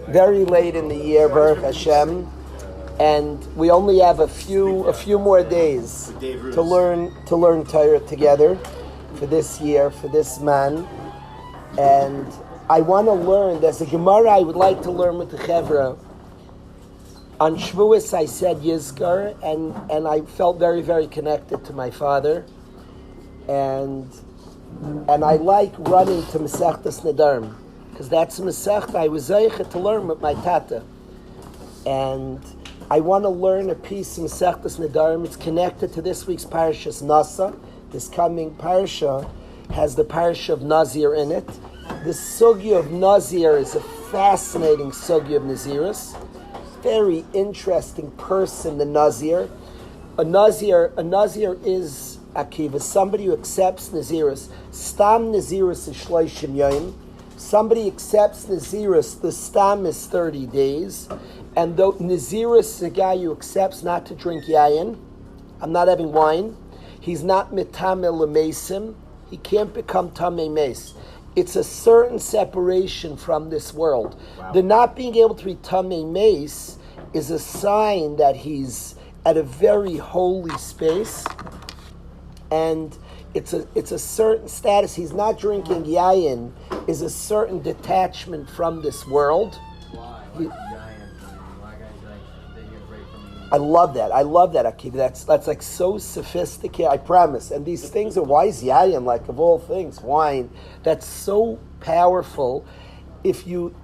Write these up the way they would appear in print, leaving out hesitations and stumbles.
very late in the year, Baruch Hashem, and we only have a few more days to learn Torah together for this year, for this man. And I want to learn. There's a Gemara I would like to learn with the Chevra. On Shavuos I said Yizkar, and I felt very, very connected to my father, and I like running to Masechtas Nedarim, because that's a Masechta I was zeicha to learn with my tata, and I want to learn a piece of Masechtas Nedarim. It's connected to this week's Parashas Nasa. This coming Parasha has the Parasha of Nazir in it. The Sugya of Nazir is a fascinating Sugya of Nazirus. Very interesting person, the Nazir. A Nazir is Akiva, somebody who accepts Nazirus. Stam Nazirus is Shloshim Yom. Somebody accepts Nazirus, the Stam is 30 days. And though Nazirus is a guy who accepts not to drink yayin, I'm not having wine, he's not mitame l'mesim, he can't become tamei mes. It's a certain separation from this world. Wow. The not being able to be tamei mes is a sign that he's at a very holy space, and it's a certain status. He's not drinking yayin, is a certain detachment from this world. I love that, Akiva. That's like so sophisticated, I promise. And these things are, why is yayin, like of all things, wine? That's so powerful. If you,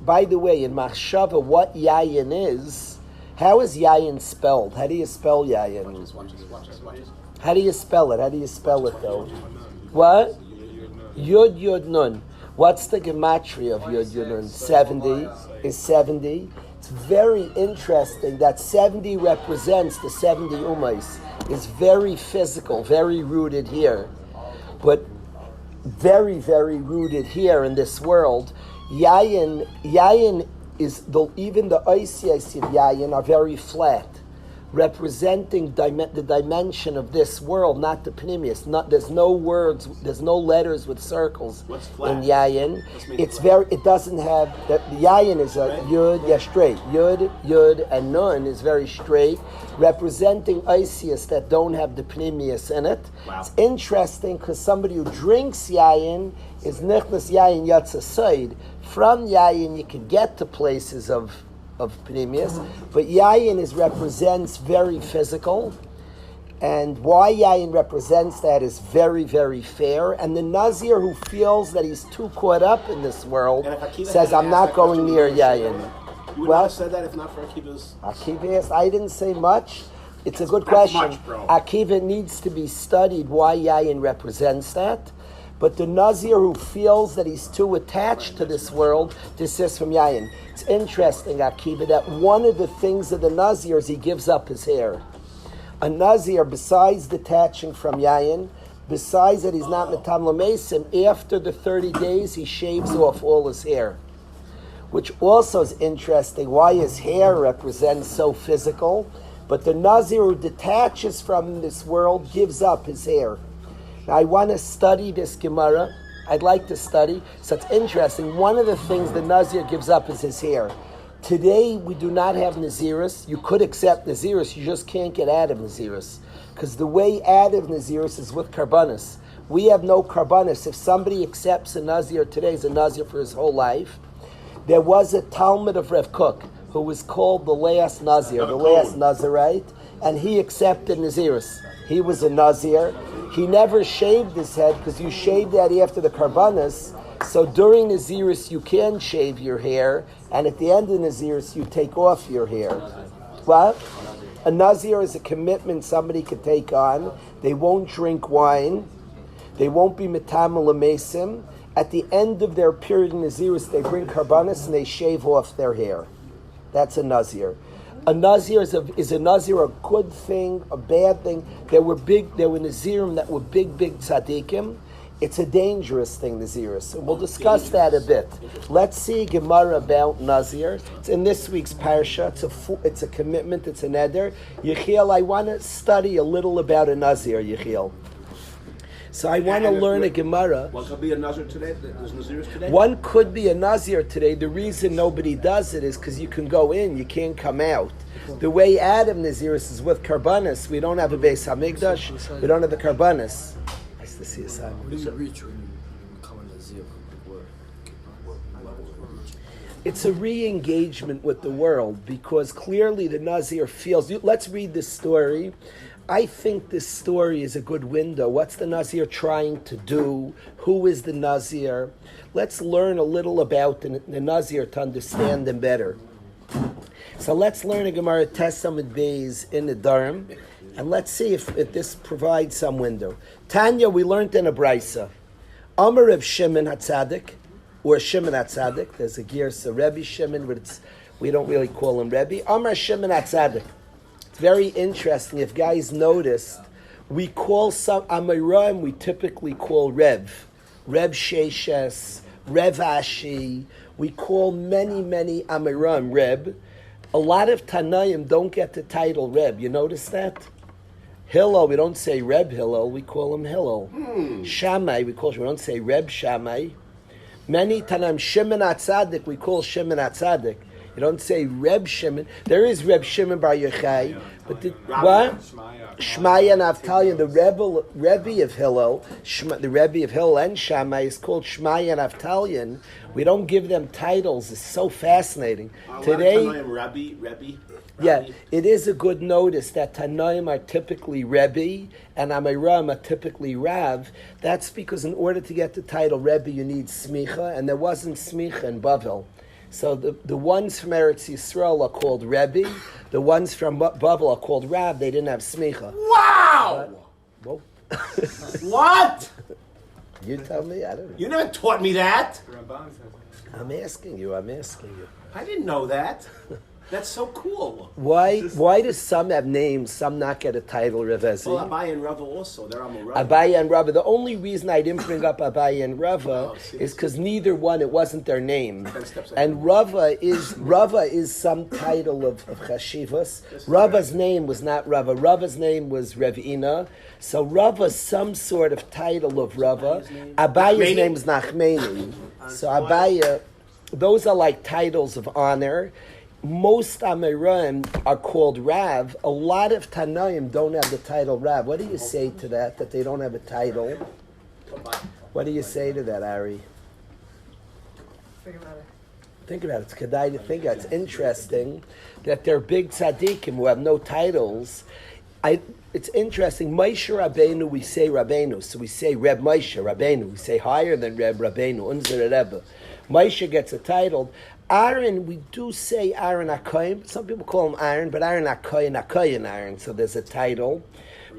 by the way, in Machshava, what yayin is, how is yayin spelled? How do you spell yayin? How do you spell it? How do you spell it though? What? Yud Yud Nun. What's the gematria of Yud Yud Nun? 70 is 70. It's very interesting that 70 represents the 70 Ummahs. It's very physical, very rooted here. But very, very rooted here in this world. Yayin is, even the ICIC of Yayin are very flat, representing the dimension of this world, not the Pnimius. There's no words, there's no letters with circles in Yayin. It doesn't have, the Yayin is a Yud, straight. Yud, and Nun is very straight, representing Isis that don't have the Pnimius in it. Wow. It's interesting because somebody who drinks Yayin is Nichnas Yayin Yatsa Said. From Yayin you can get to places of Pnimius, but Yayin represents very physical, and why Yayin represents that is very, very fair. And the Nazir who feels that he's too caught up in this world says, I'm not going near Yayin. You would not have said that if not for Akiva's... Akiva, I didn't say much. It's a good question. Akiva needs to be studied why Yayin represents that. But the Nazir who feels that he's too attached to this world desists from Yayin. It's interesting, Akiva, that one of the things of the Nazir is he gives up his hair. A Nazir, besides detaching from Yayin, besides that he's not Metam Lamesim, after the 30 days he shaves off all his hair. Which also is interesting, why his hair represents so physical, but the Nazir who detaches from this world gives up his hair. Now, I want to study this Gemara. I'd like to study. So it's interesting. One of the things the Nazir gives up is his hair. Today, we do not have Nazirus. You could accept Nazirus. You just can't get out of Nazirus. Because the way out of Nazirus is with Karbanis. We have no Karbanis. If somebody accepts a Nazir today, he's a Nazir for his whole life. There was a Talmud of Rev Kook who was called the last Nazir, the last Nazirite, and he accepted Nazirus. He was a Nazir. He never shaved his head because you shave that after the Karbanis. So during Nazirus you can shave your hair, and at the end of Nazirus you take off your hair. What? A Nazir is a commitment somebody could take on. They won't drink wine. They won't be Metam Lamesim. At the end of their period in Nazirus they bring Karbanis and they shave off their hair. That's a Nazir. A Nazir is a Nazir a good thing, a bad thing? There were Nazirim that were big tzaddikim. It's a dangerous thing, Nazirus. So we'll discuss that a bit. Let's see Gemara about Nazir. It's in this week's Parsha. It's a commitment. It's an eder. Yechiel, I want to study a little about a Nazir, Yechiel. So I want to learn a Gemara. One could be a Nazir today. There's Naziris today. One could be a Nazir today. The reason nobody does it is because you can go in, you can't come out. The way Adam Naziris is with Karbanis, we don't have a Beis Hamikdash, we don't have the Karbanis. Nice to see you, Simon. What do you reach when you become a Nazir? It's a re-engagement with the world because clearly the Nazir feels... Let's read this story. I think this story is a good window. What's the Nazir trying to do? Who is the Nazir? Let's learn a little about the Nazir to understand them better. So let's learn a Gemara Tessamid Beis in the Dharm, and let's see if this provides some window. Tanya, we learned in a Brisa. Amar of Shimon HaTzadik, or Shimon HaTzadik. There's a Girsa Rebbe Shimon, but we don't really call him Rebbe. Amar Shimon HaTzadik. It's very interesting. If guys noticed, we call some Amiram, we typically call Reb Sheshes, Rev Ashi. We call many Amiram Reb. A lot of Tanaim don't get the title Reb. You notice that? Hillel, we don't say Reb Hillel, we call him Hillel. Shammai, we don't say Reb Shammai. Many Tanaim, Shimon HaTzadik, we call Shimon HaTzadik. You don't say Reb Shimon. There is Reb Shimon Bar Yochai, but what? Shmaya and Avtalion, the Rebbe of Hillel, the Rebbe of Hillel and Shammai is called Shmaya and Avtalion. We don't give them titles. It's so fascinating. Today, Rebbe. Yeah, it is a good notice that Tanaim are typically Rebbe and Amiram are typically Rav. That's because in order to get the title Rebbe, you need Smicha, and there wasn't Smicha in Bavel. So the ones from Eretz Yisrael are called Rebbe. The ones from Bavel are called Rav. They didn't have Smicha. Wow! What? You tell me. I don't know. You never taught me that. I'm asking you. I didn't know that. That's so cool. Why do some have names, some not get a title, Revezi? Well, Abaye and Rava also. They're Amorava. Abaye and Rava. The only reason I didn't bring up Abaye and Rava is because neither one, it wasn't their name. And Rava is some title of Chashivas. Rava's name was not Rava. Rava's name was Revina. So Rava's some sort of title of Rava. Abaye's name is Nachmeni. So Abaye, those are like titles of honor. Most Amirim are called Rav. A lot of Tanaim don't have the title Rav. What do you say to that they don't have a title? What do you say to that, Ari? Think about it. It's Kedai to think about it. It's interesting that they're big tzaddikim who have no titles. It's interesting. Moshe Rabbeinu, we say Rabbeinu. So we say Reb Moshe Rabbeinu. We say higher than Reb Rabbeinu. Unzer Rebbe. Moshe gets a title. Aaron, we do say Aaron Akoyim. Some people call him Aaron, but Aaron Akoyin Aaron. So there's a title.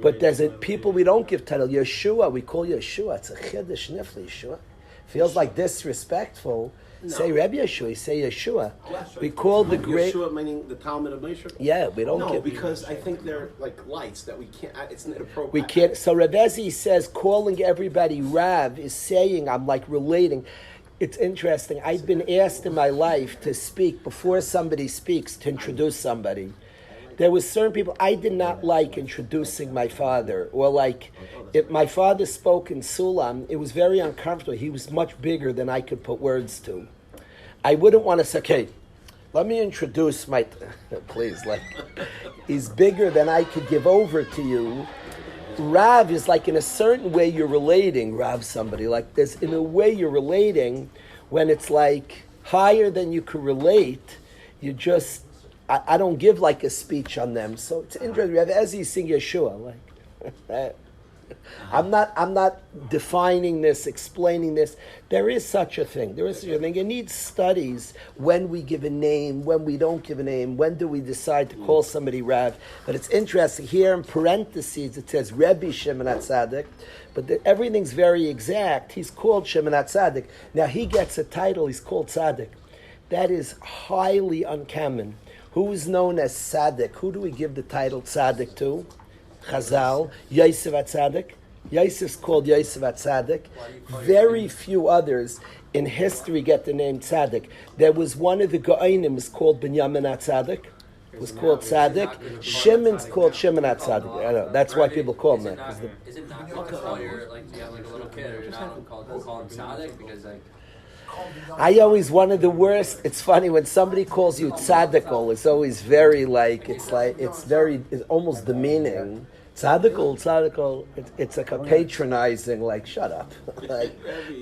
But there's people we don't give title. Yeshua, we call Yeshua. It's a chiddush nifli, Yeshua. Feels like disrespectful. No. Say Rebbe Yeshua, say Yeshua. We call the great... Yeshua meaning the Talmud of Moshe? Yeah, we don't give... No, because I think they're like lights that we can't... It's inappropriate. We can't... So Rebezi says calling everybody Rav is saying, I'm like relating... It's interesting. I've been asked in my life to speak before somebody speaks, to introduce somebody. There was certain people, I did not like introducing my father. Or like, if my father spoke in Sulam, it was very uncomfortable. He was much bigger than I could put words to. I wouldn't want to say, okay, let me introduce my... Please, like, he's bigger than I could give over to you. Rav is like in a certain way you're relating, Rav somebody. Like there's in a way you're relating when it's like higher than you could relate. You just, I don't give like a speech on them. So it's interesting. Rav Ezi sing Yeshua. Like, I'm not defining this, explaining this. There is such a thing. You need studies when we give a name, when we don't give a name, when do we decide to call somebody Rav. But it's interesting. Here in parentheses it says Rebbe Shimon HaTzadik, but everything's very exact. He's called Shimon HaTzadik. Now he gets a title, he's called Tzadik. That is highly uncommon. Who is known as Tzadik? Who do we give the title Tzadik to? Chazal, Yosef HaTzadik. Yosef's called Yosef HaTzadik. Very few others in history get the name Tzadik. There was one of the Go'ainim is called Binyamin HaTzadik. was called tzaddik. Shimon's called Shimon HaTzaddik. I know that's why people call him that. Is it not called while you're like you have like a little kid or you're not call him tzaddik because like. I always one of the worst. It's funny when somebody calls you tzaddikol. It's always very it's almost demeaning. Tzaddikol. It's like a patronizing. Like shut up.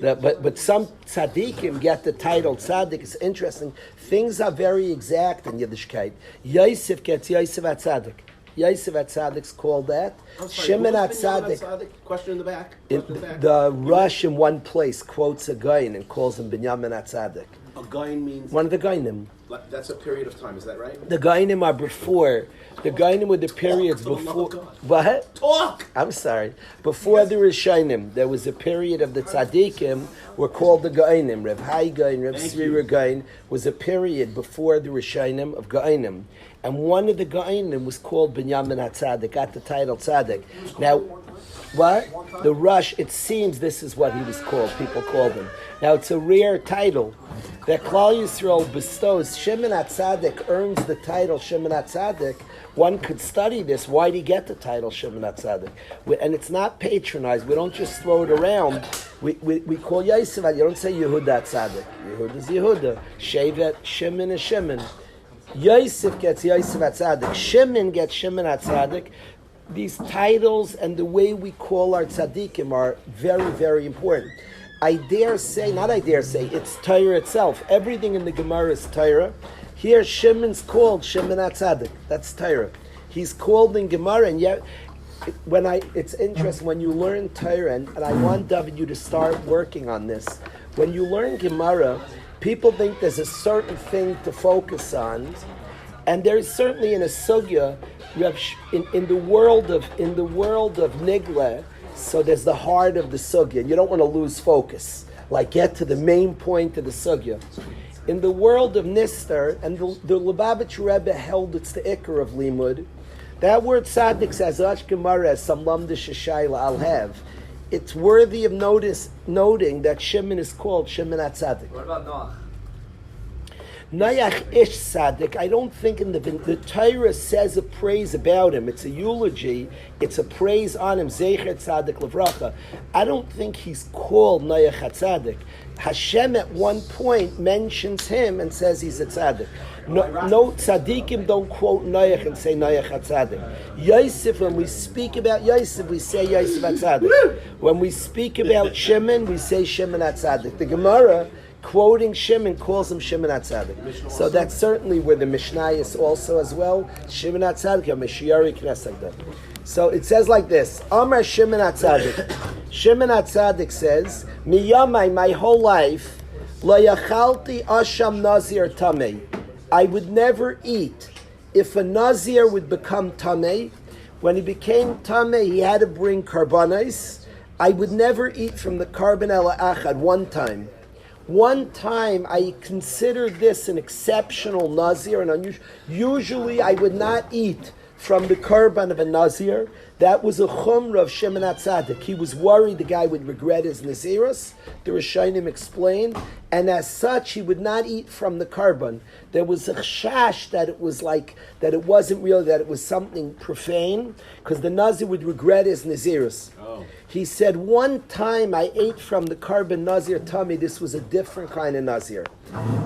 But some tzaddikim get the title tzaddik. It's interesting. Things are very exact in Yiddishkeit. Yosef gets Yosef HaTzaddik. Yosef HaTzaddik's called that. Shimon HaTzaddik. Question in the back. The Rush in one place quotes a Gain and calls him Binyamin HaTzaddik. A Gain means? One of the Gainim. That's a period of time, is that right? The Gainim are before. The Gainim were the periods before. What? Talk! I'm sorry. Before the Rishonim, there was a period of the Tzaddikim were called the Gainim. Rev Hai Gain, Rev Srira Gain was a period before the Rishonim of Gainim. And one of the Gainim was called Binyamin HaTzaddik, got the title Tzaddik. Now, what? The Rush, it seems this is what he was called. People called him. Now, it's a rare title that Klal Yisrael bestows. Shimon HaTzaddik earns the title Shimon HaTzaddik. One could study this. Why did he get the title Shimon HaTzaddik? And it's not patronized. We don't just throw it around. We call Yosef. You don't say Yehuda HaTzaddik. Yehuda is Yehuda. Shevet, Shimon is Shimon. Yosef gets Yosef HaTzaddik. Shimon gets Shimon HaTzaddik. These titles and the way we call our tzaddikim are very, very important. It's Torah itself. Everything in the Gemara is Torah. Here, Shimon's called Shimon HaTzaddik. That's Torah. He's called in Gemara, and yet, it's interesting when you learn Torah, and I want David you to start working on this. When you learn Gemara, people think there's a certain thing to focus on, and there is certainly in a sugya, in the world of Nigla. So there's the heart of the sugya, and you don't want to lose focus. Like get to the main point of the sugya. In the world of Nister, and the Lubavitch Rebbe held it's the ikar of limud. That word tzaddik says Ash Gemara as some lamdish shayla I'll have. It's worthy of noting that Shimon is called Shimon HaTzaddik. What about Noach? Noach ish tzaddik. I don't think the Torah says a praise about him. It's a eulogy. It's a praise on him. Zecher tzaddik levracha. I don't think he's called Noach HaTzaddik. Hashem at one point mentions him and says he's a tzaddik. No tzaddikim don't quote Noach and say Noach HaTzaddik. Yosef, when we speak about Yosef, we say Yosef HaTzaddik. When we speak about Shimon, we say Shimon HaTzaddik. The Gemara, quoting Shimon, calls him Shimon HaTzaddik. So that's certainly where the Mishnah is also as well. Shimon HaTzaddik, or Mishiyari Knesset. So it says like this: Amar Shimon HaTzaddik. Shimon HaTzaddik says, Miyamai, my whole life, Lo yachalti asham nazir tamei. I would never eat. If a nazir would become tamei, when he became tamei, he had to bring karbanos. I would never eat from the karban ela achad one time. One time I considered this an exceptional nazir and unusual. Usually I would not eat from the korban of a nazir. That was a chumrah of Shimon HaTzaddik. He was worried the guy would regret his nazirus. The Rishonim explained, and as such he would not eat from the korban. There was a chash that it was like that it wasn't real, that it was something profane, because the nazir would regret his nazirus. Oh. He said, one time I ate from the korban nazir tummy. This was a different kind of nazir.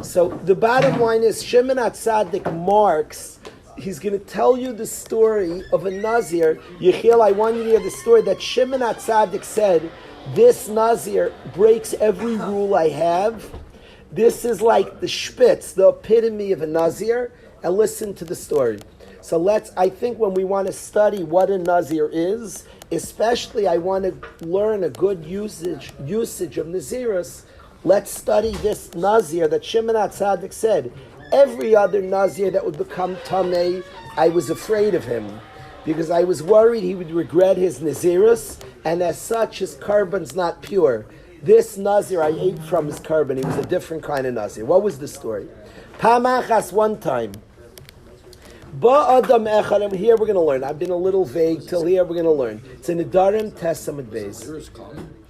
So the bottom line is Shimon HaTzaddik marks. He's going to tell you the story of a Nazir. Yechiel, I want you to hear the story that Shimon HaTzaddik said, this Nazir breaks every rule I have. This is like the spitz, the epitome of a Nazir. And listen to the story. So I think when we want to study what a Nazir is, especially I want to learn a good usage of Nazirus, let's study this Nazir that Shimon HaTzaddik said. Every other Nazir that would become Tamei, I was afraid of him because I was worried he would regret his Nazirus, and as such his korban's not pure. This Nazir I ate from his korban. He was a different kind of Nazir. What was the story? Pamachas, one time. Ba'adam echad, and here we're going to learn. I've been a little vague till here we're going to learn. It's in Nedarim Testament base.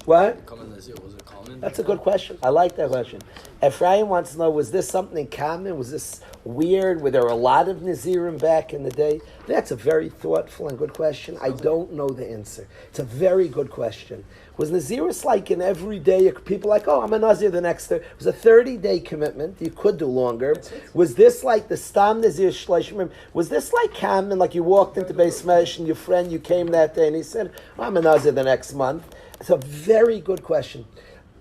What? Was it common? That's a good question. I like that question. Ephraim wants to know, was this something common? Was this weird? Were there a lot of Nazirim back in the day? That's a very thoughtful and good question. I don't know the answer. It's a very good question. Was Nazirus like an everyday, people like, oh, I'm a Nazir the next day? It was a 30-day commitment. You could do longer. Was this like the Stam Nazir Shleishim? Was this like common, like you walked into Beis Mesh and your friend, you came that day and he said, oh, I'm a Nazir the next month? It's a very good question.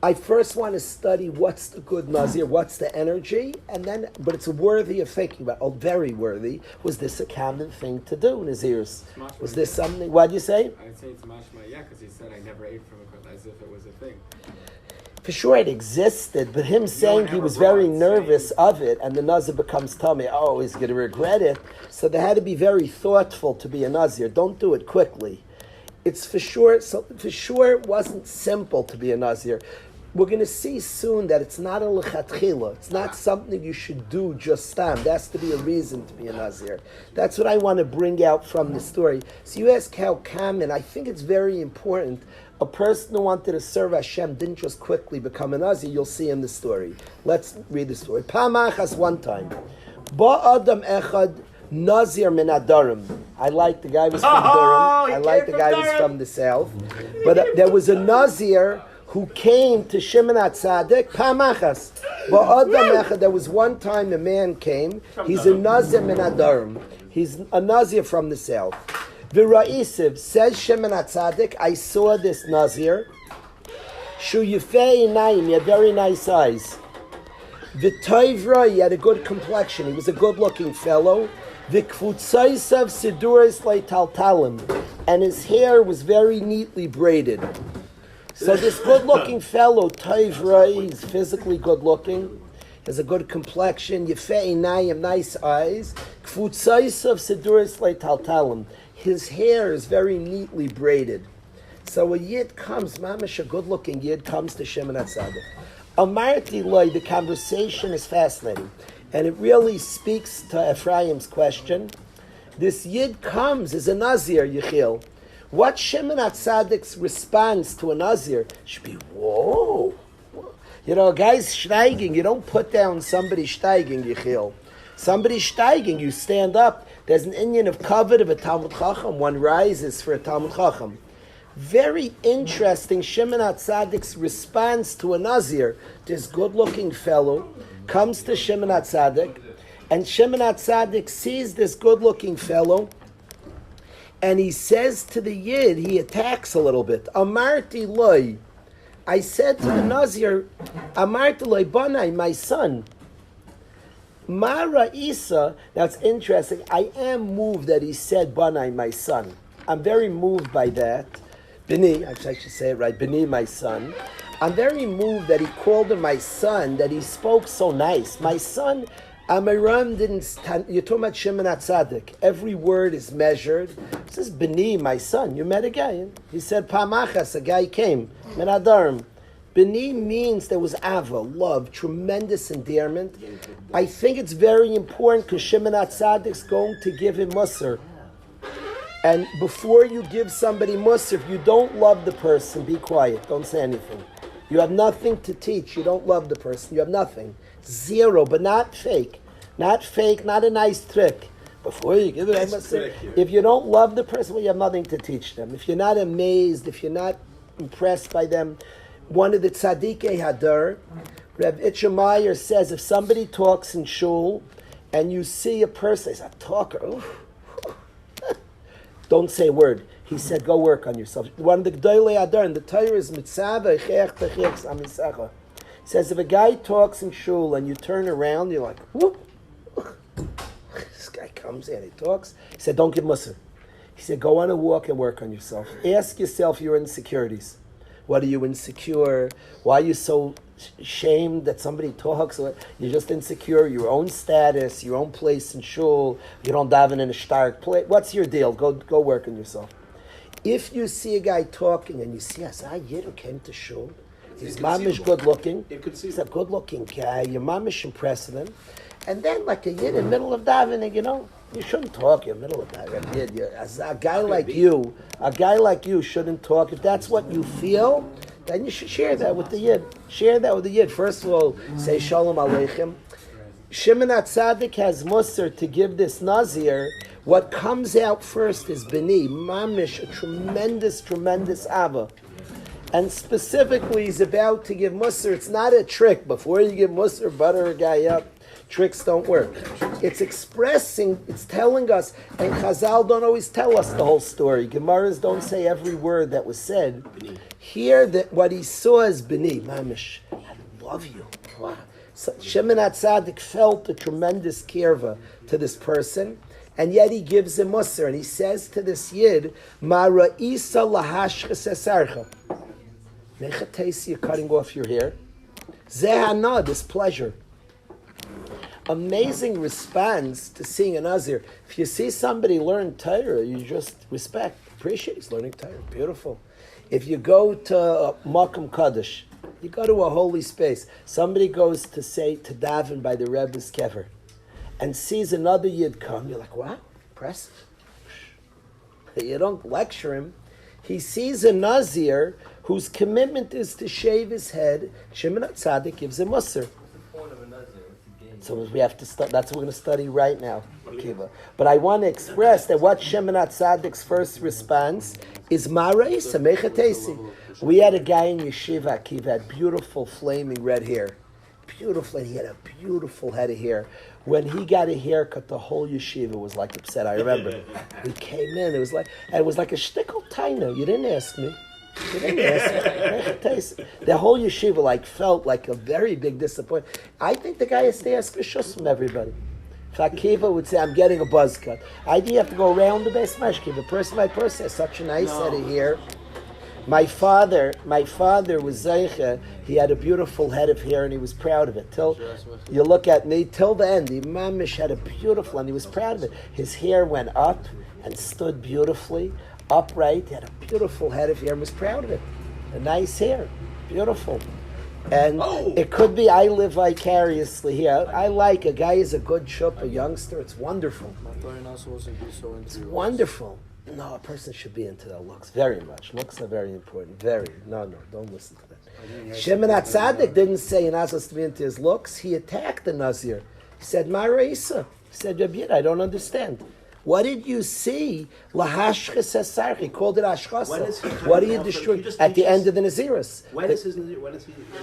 I first want to study what's the good Nazir, what's the energy, and then, but it's worthy of thinking about. Oh, very worthy. Was this a common thing to do, Nazirs? Was this something? What'd you say? I'd say it's mashma, yeah, because he said I never ate from it as if it was a thing. For sure it existed, but him saying he was very nervous of it, and the Nazir becomes tummy, oh, he's going to regret it. So they had to be very thoughtful to be a Nazir. Don't do it quickly. It's for sure, so for sure it wasn't simple to be a Nazir. We're going to see soon that it's not a lechatchila. It's not something you should do just stam. There has to be a reason to be a Nazir. That's what I want to bring out from the story. So you ask how common. I think it's very important. A person who wanted to serve Hashem didn't just quickly become a Nazir. You'll see in the story. Let's read the story. Pamachas one time. Ba Adam Echad Nazir min Adarim. I like the guy was from Durham. I like the guy was from the south. But there was a Nazir who came to Shimon HaTzadik, Pamachas. There was one time a man came, he's a Nazir min Adarim. He's a Nazir from the south. V'ra'isiv, says Shimon HaTzadik, I saw this Nazir. Shu yifei inayim, he had very nice eyes. V'toivra, he had a good complexion, he was a good-looking fellow. V'kfutzaisav siduris leitaltalim, and his hair was very neatly braided. So this good-looking fellow, Toivra, he's physically good-looking, has a good complexion, Yefei Inayim, nice eyes, Kfutzaisav Siduris Leitaltalim. His hair is very neatly braided. So a Yid comes, Mamash, a good-looking Yid, comes to Shimon HaTzadik. Amarti Loi, the conversation is fascinating, and it really speaks to Ephraim's question. This Yid comes as a Nazir, Yechiel. What Shimon HaTzadik's response to a Nazir should be, whoa. You know, a guy's steiging, you don't put down somebody steiging, Yechiel. Somebody steiging, you stand up. There's an Inyan of kavod of a Talmud Chacham. One rises for a Talmud Chacham. Very interesting, Shimon HaTzadik's response to a Nazir. This good-looking fellow comes to Shimon HaTzadik, and Shimon HaTzadik sees this good-looking fellow, and he says to the Yid, he attacks a little bit. Amarti loy, I said to the Nazir, Amarti loy banai, my son. Mara Isa, that's interesting. I am moved that he said banai, my son. I'm very moved by that. Bini, I should say it right, Bini, my son. I'm very moved that he called him my son, that he spoke so nice. My son, Amiram didn't stand, you're talking about Shimon HaTzadik. Every word is measured. It says, Bini, my son. You met a guy. He said, Pamachas, a guy came. Men Adarim. Bini means there was ava, love, tremendous endearment. I think it's very important because Shimon HaTzadik's going to give him musar. And before you give somebody musar, if you don't love the person, be quiet. Don't say anything. You have nothing to teach. You don't love the person. You have nothing. Zero, but not fake. Not fake, not a nice trick. Before you give it, if you don't love the person, well, you have nothing to teach them. If you're not amazed, if you're not impressed by them, one of the Tzadikei Hadar, Reb Itchemeyer says, if somebody talks in shul, and you see a person, he's a talker, don't say a word. He said, go work on yourself. One of the Gdolei Hadar, and the Torah is mitzvah, says if a guy talks in shul and you turn around, you're like, whoop. This guy comes in, he talks. He said, don't give musar. He said, go on a walk and work on yourself. Ask yourself your insecurities. What are you insecure? Why are you so ashamed that somebody talks? You're just insecure, your own status, your own place in shul. You don't daven in a stark place. What's your deal? Go work on yourself. If you see a guy talking and you see, a Yid who came to shul, his mamish good looking. He's a good looking guy. Your mamish impressed him. And then, like a Yid in the middle of davening, you shouldn't talk in the middle of davening. A guy like you shouldn't talk. If that's what you feel, then you should share that with the Yid. Share that with the Yid. First of all, say Shalom Aleichem. Shimon HaTzadik has Musar to give this Nazir. What comes out first is B'ni, Mamish, a tremendous, tremendous Ava. And specifically, he's about to give Musar. It's not a trick. Before you give Musar, butter a guy up. Tricks don't work. It's expressing, it's telling us, and Chazal don't always tell us the whole story. Gemaras don't say every word that was said. Here, that what he saw is B'ni, Mamish, I love you. Wow. So Shimon HaTzadik felt a tremendous kirva to this person, and yet he gives him Musar, and he says to this Yid, Ma ra'isa lahashches esarcha. Mechatesi, you're cutting off your hair. Zehana, this pleasure. Amazing response to seeing a Nazir. If you see somebody learn Torah, you just respect, appreciate he's learning Torah. Beautiful. If you go to Makam Kaddish, you go to a holy space, somebody goes to say to daven by the Rebbe's kever and sees another Yid come, you're like, what? Impressive. You don't lecture him. He sees a Nazir whose commitment is to shave his head. Shimon HaTzadik gives him Musar. So we have to start. That's what we're going to study right now, Akiva. But I want to express that what Shimon HaTzadik's first response is Ma'araisa Mechatesi. We had a guy in Yeshiva, Akiva, had beautiful flaming red hair, beautiful, and he had a beautiful head of hair. When he got a haircut, the whole yeshiva was like upset. I remember we came in. It was like a shtickle taina. You didn't ask me. You didn't ask me. The whole yeshiva felt like a very big disappointment. I think the guy has to ask rishus from everybody. If Akiva would say, "I'm getting a buzz cut," I do have to go around the base mashkiva, person by person. Has such a nice head of hair. My father was Zeicha. He had a beautiful head of hair, and he was proud of it. Till you look at me, till the end, the Mamish had a beautiful, and he was proud of it. His hair went up and stood beautifully, upright. He had a beautiful head of hair, and was proud of it. A nice hair, beautiful. And it could be I live vicariously here. I like a guy is a good chup, a youngster. It's wonderful. It's wonderful. No, a person should be into their looks very much. Looks are very important. Very. No, don't listen to that. Shimon HaTzadik didn't say you're not supposed to be into his looks. He attacked the Nazir. He said, Ma'araisa. He said, Rabbi, I don't understand. What did you see? Lahashches esarch. He called it ashchasa. What do you destroy at the end of the Naziris? When is his Nazir?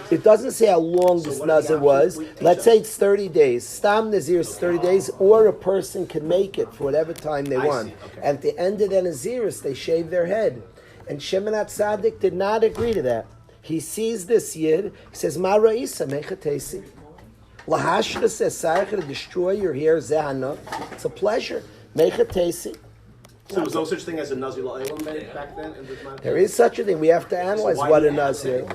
It doesn't say how long this Nazir was. Let's say it's 30 days. Stam Nazir is 30 days, or a person can make it for whatever time they want. Okay. At the end of the Naziris, they shave their head. And Shimon HaTzadik did not agree to that. He sees this Yid. He says, Ma ra'isa mechatesi. Lahashches esarch, to destroy your hair, zehana. It's a pleasure. Mechatesi. So there was no such thing as a Nazir La'ilam back then? There is such a thing. We have to analyze what a Nazir.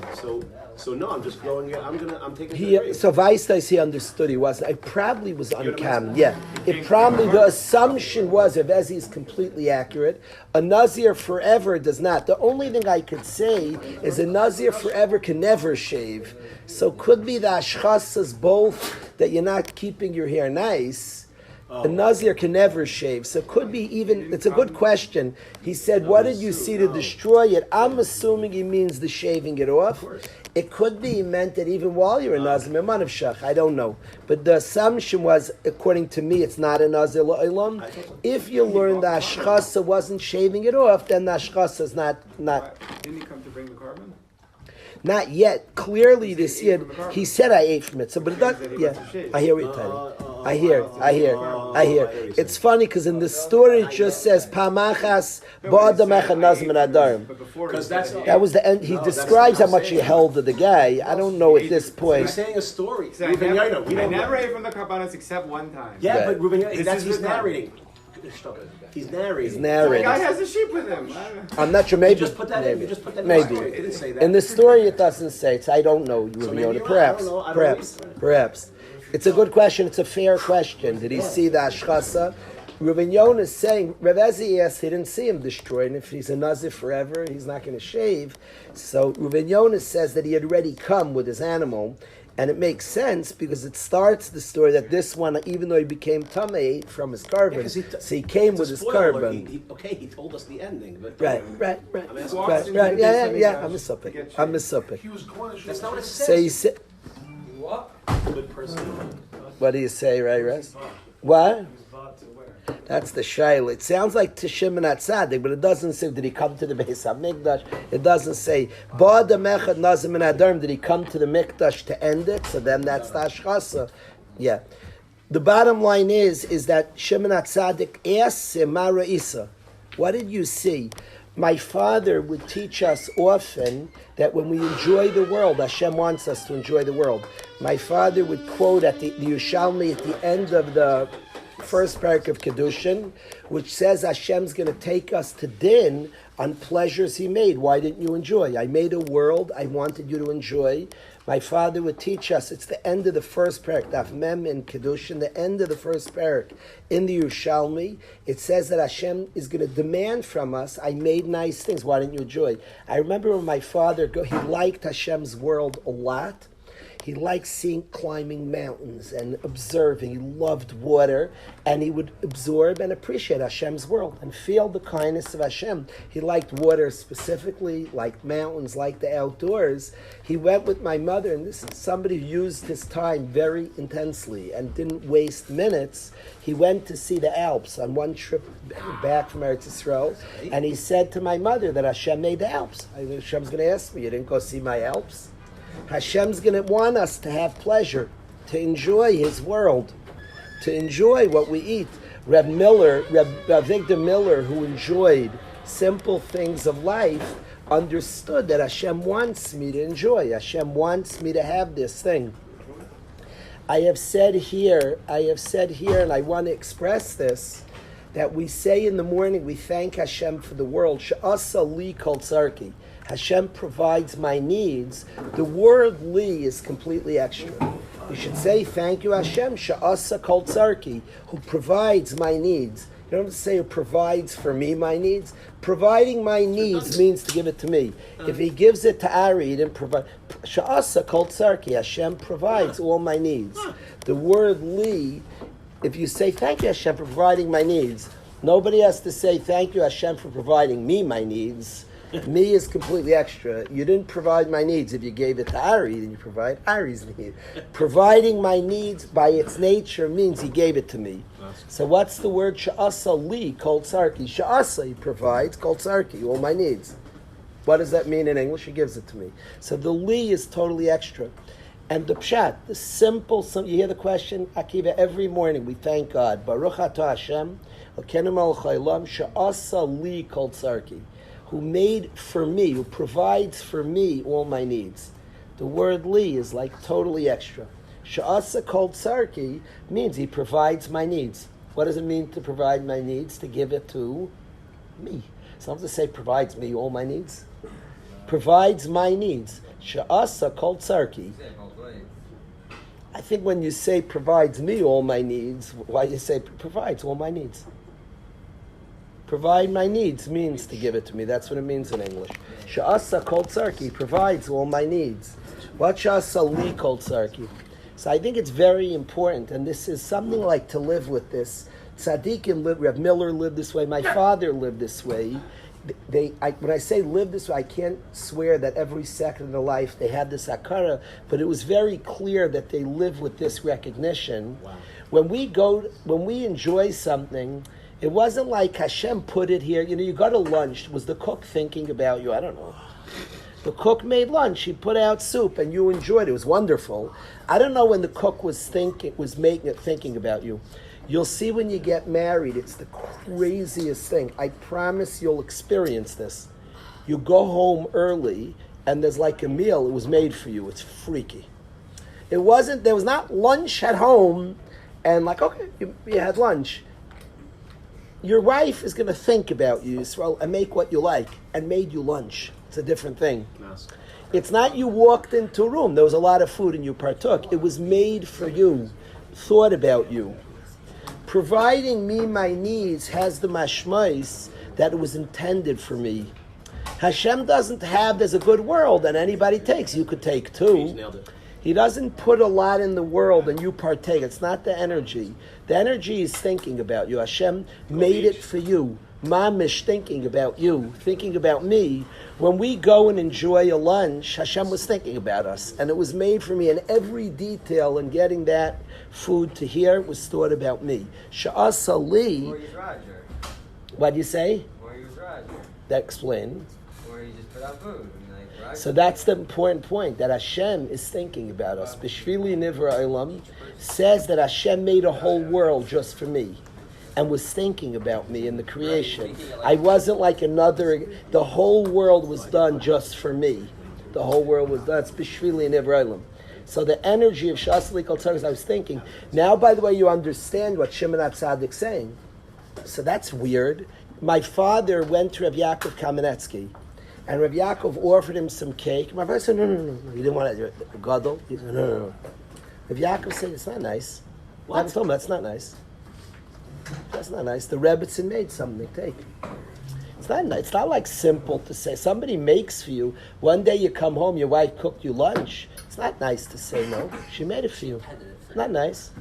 So no, I'm just growing it. I'm taking. So Weistais, he understood he wasn't. It probably was uncommon. Yeah, it probably the assumption was, if Ezi is completely accurate, a Nazir forever does not. The only thing I could say is a Nazir forever can never shave. So could be the ashchasas both that you're not keeping your hair nice. A Nazir can never shave, so it could be even, it's a good question. He said, what did you see to destroy it? I'm assuming he means the shaving it off. It could be he meant that even while you're a Nazir, Meman of Shach, I don't know. But the assumption was, according to me, it's not a Nazir La'ilam. If you learn the Ashchasa wasn't shaving it off, then the Ashchasa is not. Didn't he come to bring the carbon? Not yet. Clearly, this year he said I ate from it. So, but it does. Yeah, I hear what you're telling me. I hear. It's funny because in the story it just says Pamachas Ba'adamecha Nazim and Adarim. Because that was the end. He describes how much he held of the guy. I don't know at this point. He's saying a story. I never ate from the carbonates except one time. Yeah, but Ruben, he's narrating. He's narrating. The guy has a sheep with him. I'm not sure. Maybe. You just put that in. Maybe. It didn't say that. In the story, it doesn't say it. I don't know. Perhaps. It's a good question. It's a fair question. Did he see the Ashchasa? Reuven Yonah is saying, Rav Ezi asked, he didn't see him destroyed, and if he's a Nazir forever, he's not going to shave. So Reuven Yonah says that he had already come with his animal, And it makes sense because it starts the story that this one, even though he became Tameh, ate from his carbon. So he came with his carbon. He told us the ending. But Right. Yeah, I'm a supik. that's not what it says. So you say, What? Good person. what do you say, right, Rez? What? That's the shayla. It sounds like to Shimon HaTzadik, but it doesn't say, did he come to the Beis HaMikdash? It doesn't say, Ba'ad Mechad Nazim and Adarm, did he come to the Mikdash to end it? So then that's the Ashchasa. Yeah. The bottom line is that Shimon HaTzadik asks him, Mara Isa, what did you see? My father would teach us often that when we enjoy the world, Hashem wants us to enjoy the world. My father would quote at the Yerushalmi at the end of the first parak of Kedushin, which says Hashem's going to take us to din on pleasures he made. Why didn't you enjoy? I made a world I wanted you to enjoy. My father would teach us, it's the end of the first parak, Daf Mem in Kedushin, the end of the first parak in the Yerushalmi. It says that Hashem is going to demand from us, I made nice things, why didn't you enjoy? I remember when my father, he liked Hashem's world a lot. He liked climbing mountains and observing. He loved water, and he would absorb and appreciate Hashem's world and feel the kindness of Hashem. He liked water specifically, liked mountains, liked the outdoors. He went with my mother, and this is somebody who used his time very intensely and didn't waste minutes. He went to see the Alps on one trip back from Eretz Yisrael, and he said to my mother that Hashem made the Alps. Hashem's going to ask me, you didn't go see my Alps? Hashem's going to want us to have pleasure, to enjoy His world, to enjoy what we eat. Reb Victor Miller, who enjoyed simple things of life, understood that Hashem wants me to enjoy. Hashem wants me to have this thing. I have said here, and I want to express this, that we say in the morning, we thank Hashem for the world. She'asa li kol tzarki. Hashem provides my needs. The word li is completely extra. You should say, thank you Hashem, she'asa kol tzarki, who provides my needs. You don't have to say who provides for me my needs. Providing my needs means to give it to me. If he gives it to Ari, he didn't provide. She'asa kol tzarki, Hashem provides all my needs. The word li, if you say, thank you Hashem for providing my needs, nobody has to say, thank you Hashem for providing me my needs. Me is completely extra. You didn't provide my needs. If you gave it to Ari, then you provide Ari's need. Providing my needs by its nature means he gave it to me. So what's the word she'asa li kol tzarki? She'asa, he provides, kol tzarki, all my needs. What does that mean in English? He gives it to me. So the li is totally extra. And the pshat, the simple, you hear the question, Akiva, every morning we thank God. Baruch atah Hashem, Elkeinu melech haolam, she'asa li kol tzarki, who made for me, who provides for me all my needs. The word li is like totally extra. She'asa kol tzarki means he provides my needs. What does it mean to provide my needs? To give it to me. Some to say provides me all my needs. Provides my needs. She'asa kol tzarki. I think when you say provides me all my needs, why you say provides all my needs? Provide my needs means to give it to me. That's what it means in English. She'asa kol tzarki, provides all my needs. What she'asa li kol tzarki? So I think it's very important, and this is something like to live with this. Tzaddikim lived, Reb Miller lived this way, my father lived this way. When I say live this way, I can't swear that every second of their life they had this akara, but it was very clear that they live with this recognition. Wow. When we enjoy something, it wasn't like Hashem put it here. You go to lunch. Was the cook thinking about you? I don't know. The cook made lunch. He put out soup, and you enjoyed it. It was wonderful. I don't know when the cook was thinking about you. You'll see when you get married. It's the craziest thing. I promise you'll experience this. You go home early, and there's like a meal. It was made for you. It's freaky. There was not lunch at home, and like, okay, you had lunch. Your wife is going to think about you, Yisrael, and make what you like, and made you lunch. It's a different thing. Nice. It's not you walked into a room, there was a lot of food and you partook. It was made for you, thought about you. Providing me my needs has the mashmais that it was intended for me. Hashem doesn't have, there's a good world and anybody takes. You could take too. He doesn't put a lot in the world and you partake. It's not the energy. The energy is thinking about you. Hashem made it for you. Mamish thinking about you, thinking about me. When we go and enjoy a lunch, Hashem was thinking about us. And it was made for me. And every detail in getting that food to here was thought about me. Sha'asa li. What do you say? That explain. Or you just put out food. So that's the important point, that Hashem is thinking about us. B'shvili nivra olam says that Hashem made a whole world just for me and was thinking about me in the creation. I wasn't like another, the whole world was done just for me. The whole world was done. It's b'shvili nivra olam. So the energy of Shasli Kol Tzarech, I was thinking, now by the way you understand what Shimon HaTzadik is saying. So that's weird. My father went to Rabbi Yaakov Kamenetsky. And Rabbi Yaakov offered him some cake. My father said, no. He didn't want it. Gadol. He said, no. Rabbi Yaakov said, it's not nice. I told him, that's not nice. That's not nice. The Rebbetzin made something. Take. It's not nice. It's not like simple to say. Somebody makes for you. One day you come home, your wife cooked you lunch. It's not nice to say no. She made it for you. It's not nice.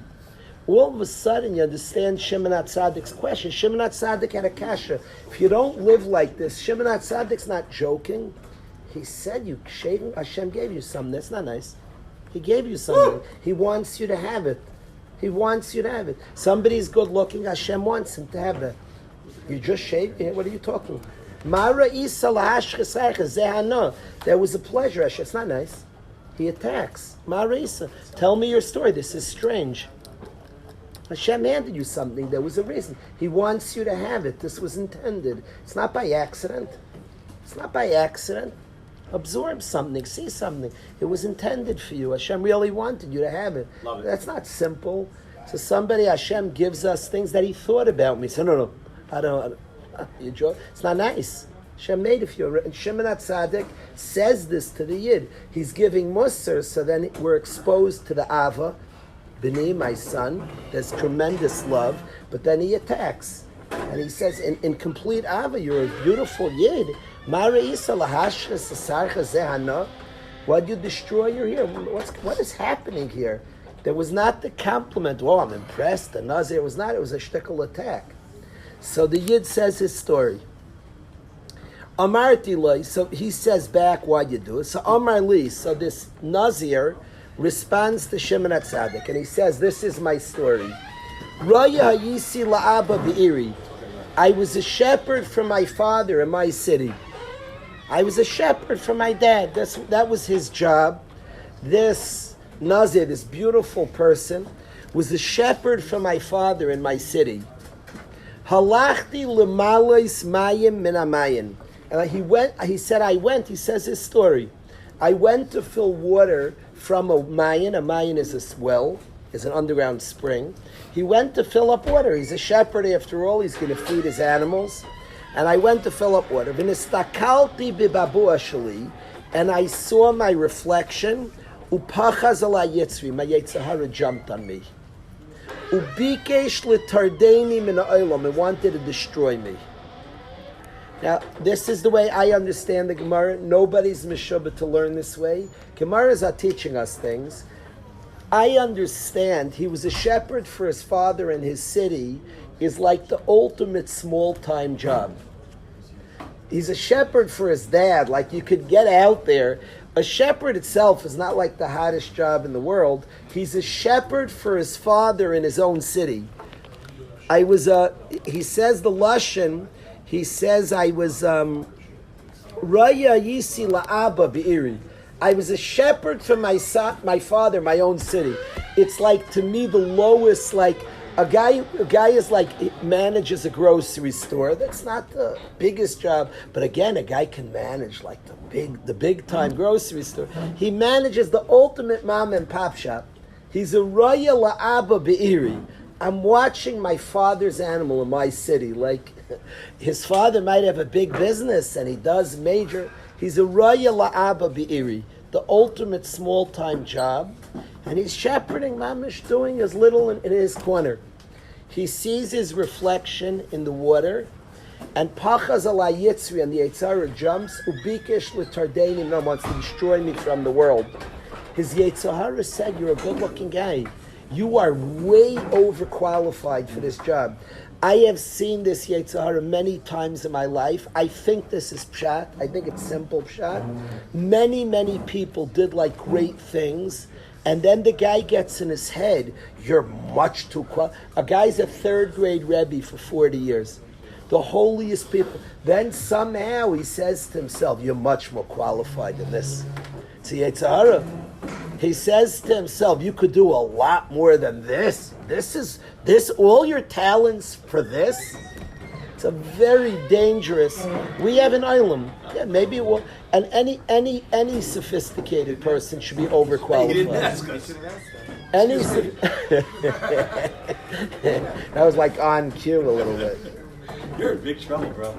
All of a sudden, you understand Shimon HaTzadik's question. Shimon HaTzadik had a kasha. If you don't live like this, Shimon HaTzadik's not joking. He said, "You shaving? Hashem gave you something. That's not nice. He gave you something. He wants you to have it. He wants you to have it. Somebody's good looking. Hashem wants him to have that. You just shaving? What are you talking? Mara isa lahashchesaycha. There was a pleasure. Hashem. It's not nice. He attacks. Mara isa. Tell me your story. This is strange." Hashem handed you something. There was a reason. He wants you to have it. This was intended. It's not by accident. It's not by accident. Absorb something. See something. It was intended for you. Hashem really wanted you to have it. Love it. That's not simple. So somebody, Hashem gives us things that He thought about me. So no. I don't. You joke. It's not nice. Hashem made it for you. And Shimon HaTzadik says this to the Yid. He's giving Musar, so then we're exposed to the Ava. B'ni, my son, there's tremendous love, but then he attacks. And he says, in complete Ava, you're a beautiful Yid. Why do you destroy your here? What is happening here? There was not the compliment, oh, I'm impressed, the Nazir was not, it was a shtickle attack. So the Yid says his story. Amarti Li, so he says back why you do it. So Amar Li, so this Nazir responds to Shimon HaTzadik, and he says, this is my story. Raya hayisi la'aba be'iri. I was a shepherd for my father in my city. I was a shepherd for my dad. That was his job. This Nazir, this beautiful person, was a shepherd for my father in my city. Halachti l'malais mayim min hamayim. And he says his story. I went to fill water from a mayin. A mayin is a well, is an underground spring. He went to fill up water. He's a shepherd after all. He's going to feed his animals. And I went to fill up water. V'nistakalti bibabu shali, and I saw my reflection. Upachaz ala yitzri, my Yetzer Hara jumped on me. Ubikesh litardeni min ha'olam, it wanted to destroy me. Now, this is the way I understand the Gemara. Nobody's mishubah to learn this way. Gemaras are teaching us things. I understand he was a shepherd for his father in his city is like the ultimate small-time job. He's a shepherd for his dad, like you could get out there. A shepherd itself is not like the hottest job in the world. He's a shepherd for his father in his own city. He says the Lashon, he says I was Raya Yisi La'aba Be'iri. I was a shepherd for my father, my own city. It's like, to me, the lowest, like, a guy is like, manages a grocery store. That's not the biggest job. But again, a guy can manage like the big time grocery store. He manages the ultimate mom and pop shop. He's a Raya La'aba Be'iri. I'm watching my father's animal in my city. Like, his father might have a big business and he does major. He's a Raya La'aba Be'iri, the ultimate small-time job. And he's shepherding Mamish, doing his little in his corner. He sees his reflection in the water, and Pachaz ala Yitzri, and the Yetzer Hara jumps, Ubikesh l'tardeni, no, wants to destroy me from the world. His Yetzer Hara said, you're a good-looking guy. You are way overqualified for this job. I have seen this Yetzer Hara many times in my life. I think this is pshat. I think it's simple pshat. Many, many people did like great things, and then the guy gets in his head, you're much too qualified. A guy's a third grade Rebbe for 40 years. The holiest people. Then somehow he says to himself, you're much more qualified than this. It's a Yetzer Hara. He says to himself, you could do a lot more than this. This, all your talents for this? It's a very dangerous. We have an island. Yeah, maybe it will. And any sophisticated person should be overqualified. You didn't ask us. That was like on cue a little bit. You're in big trouble, bro.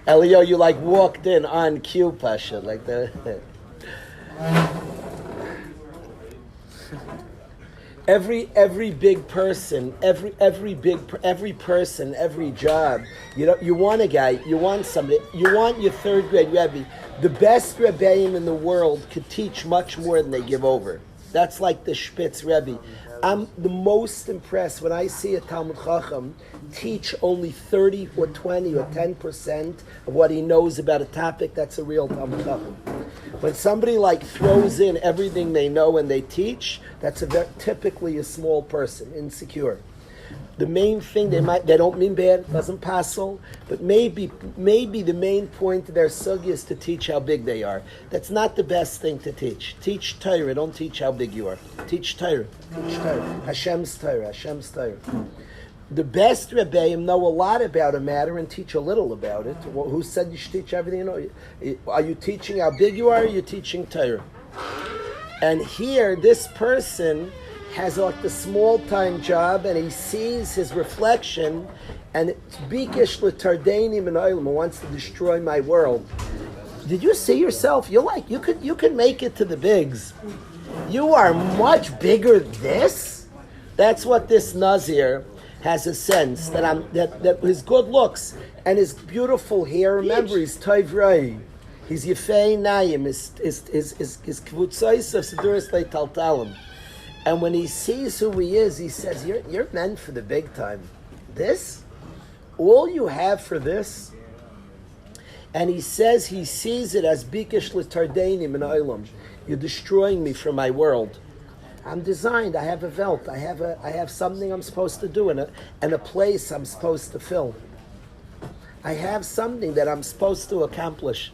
Elio, you like walked in on cue, Pasha, like that. Every big person, every person, every job. You want a guy, you want somebody, you want your third grade Rebbe. The best Rebbeim in the world could teach much more than they give over. That's like the Spitz Rebbe. I'm the most impressed when I see a Talmud Chacham teach only 30 or 20 or 10% of what he knows about a topic. That's a real Talmud Chacham. When somebody like throws in everything they know and they teach, that's typically a small person, insecure. The main thing they don't mean bad, doesn't passel, but maybe the main point of their sugya is to teach how big they are. That's not the best thing to teach. Teach Torah, don't teach how big you are. Teach Torah. Hashem's Torah. The best Rebbeim know a lot about a matter and teach a little about it. Well, who said you should teach everything you know? Are you teaching how big you are, or are you teaching Torah? And here, this person has like the small-time job, and he sees his reflection, and it's bikish l'tardenim and oilam, wants to destroy my world. Did you see yourself? You're like, you could make it to the bigs. You are much bigger than this. That's what this Nazir has a sense that his good looks and his beautiful hair. Remember, he's Toivrei. He's Yefei Nayim. His kvutzais of Siduris Leitaltalim. And when he sees who he is, he says, "You're meant for the big time. This, all you have for this." And he says he sees it as bikish l'tardenim in olam. You're destroying me from my world. I'm designed. I have a velt. I have something I'm supposed to do and a place I'm supposed to fill. I have something that I'm supposed to accomplish.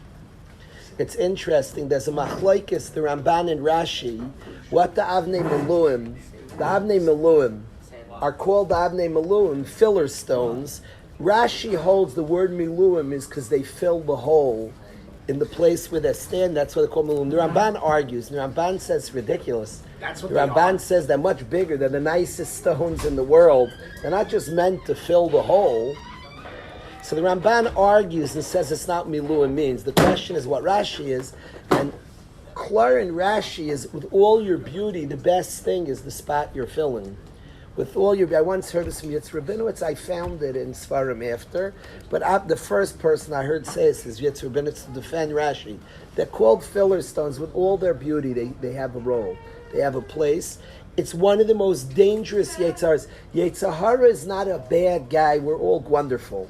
It's interesting. There's a machlokes, the Ramban and Rashi. What the Avnei Meluim? The Avnei Meluim are called the Avnei Meluim, filler stones. Rashi holds the word Meluim is because they fill the hole in the place where they stand. That's what they call Meluim. The Ramban argues. The Ramban says it's ridiculous. That's what the Ramban says they're much bigger. They're the nicest stones in the world. They're not just meant to fill the hole. So the Ramban argues and says it's not Miluim means. The question is what Rashi is. And Klar and Rashi is, with all your beauty, the best thing is the spot you're filling. With all your, I once heard this from Yitzhak Rabinowitz. I found it in Svarim after, but the first person I heard say this is Yitzhak Rabinowitz to defend Rashi. They're called filler stones. With all their beauty, they have a role. They have a place. It's one of the most dangerous Yetzaras. Yetzer Hara is not a bad guy. We're all wonderful.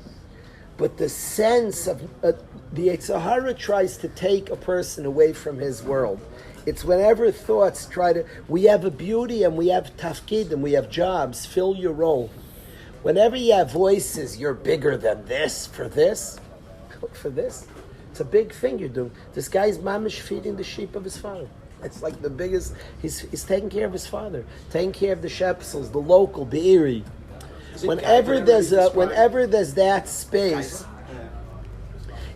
But the sense of the Yetzer Hara tries to take a person away from his world. It's whenever thoughts try to, we have a beauty and we have tafkid and we have jobs, fill your role. Whenever you have voices, you're bigger than this, for this. It's a big thing you're doing. This guy's mamish feeding the sheep of his father. It's like the biggest, he's taking care of his father, taking care of the shepsels, the local, the Erie. Whenever there's that space,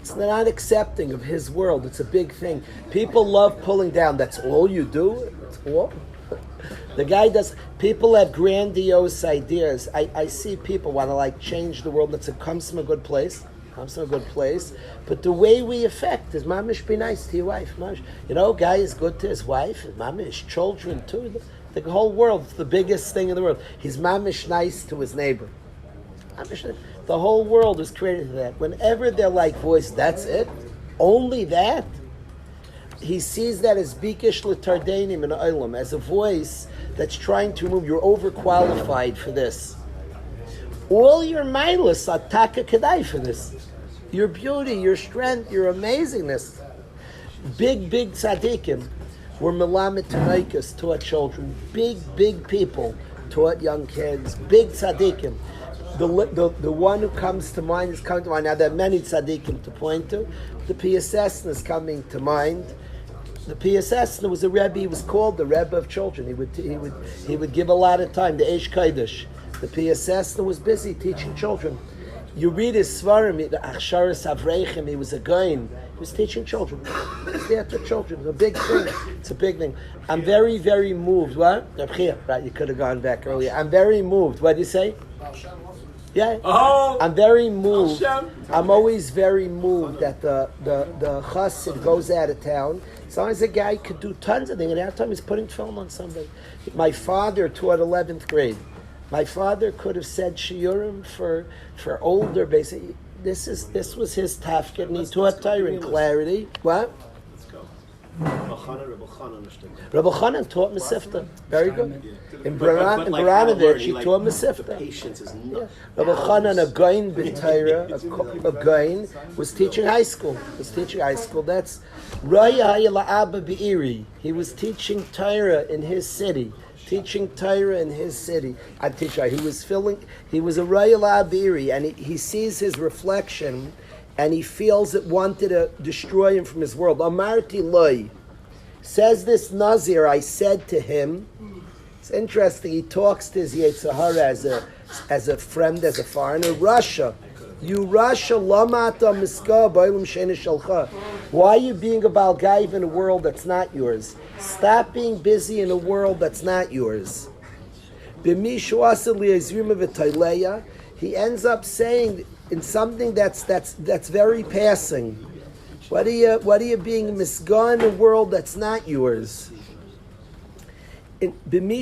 it's not accepting of his world. It's a big thing. People love pulling down. That's all you do? It's all? The guy does. People have grandiose ideas. I see people want to change the world. It comes from a good place. But the way we affect is mamish be nice to your wife. Mamish. Guy is good to his wife. Mamish, children too. The whole world, it's the biggest thing in the world. He's mamish nice to his neighbor. The whole world is created for that. Whenever they're like voice, that's it? Only that? He sees that as bikish l'tardeinim in olam, as a voice that's trying to remove, you're overqualified for this. All your milas are taka kedai for this. Your beauty, your strength, your amazingness. Big tzaddikim were melamed tanaikas, taught children. Big people taught young kids. Big tzaddikim. The one who comes to mind is coming to mind. Now there are many tzaddikim to point to. The PSS is coming to mind. The PSS was a Rebbe. He was called the Rebbe of children. He would give a lot of time. The Eish Kodesh. The PSS was busy teaching children. You read his Svarim, the Achsharis Avreichim. He was a Gaon. He was teaching children. He was there to children. It's a big thing. It's a big thing. I'm very, very moved. What? Right, you could have gone back earlier. I'm very moved. What did you say? Yeah. Oh, I'm very moved. Hashem. I'm always very moved that the chassid goes out of town. As long as a guy could do tons of things, and that time he's putting film on somebody. My father taught 11th grade. My father could have said shiurim for older, basically. This was his tafkid, and he taught Torah in clarity. What? Rabbi Chanan taught Mesifta. Very good. In Baranovich, he taught Mesifta. Patience is not. Rabbi Chanan, a Gaon b'Torah, a Gaon, was teaching high school. That's Raya La'aba Be'iri. He was teaching Torah in his city. I teach you, he was a Raya La'aba Be'iri, and he sees his reflection, and he feels it wanted to destroy him from his world. Amarti Loi. Says this Nazir, I said to him, it's interesting, he talks to his Yetzirah as a friend, as a foreigner. Russia. You Russia, lamata miska ba'ilum sheina shalcha. Why are you being a balgaiv in a world that's not yours? Stop being busy in a world that's not yours. He ends up saying in something that's very passing. What are you being misgah in a world that's not yours? You're going to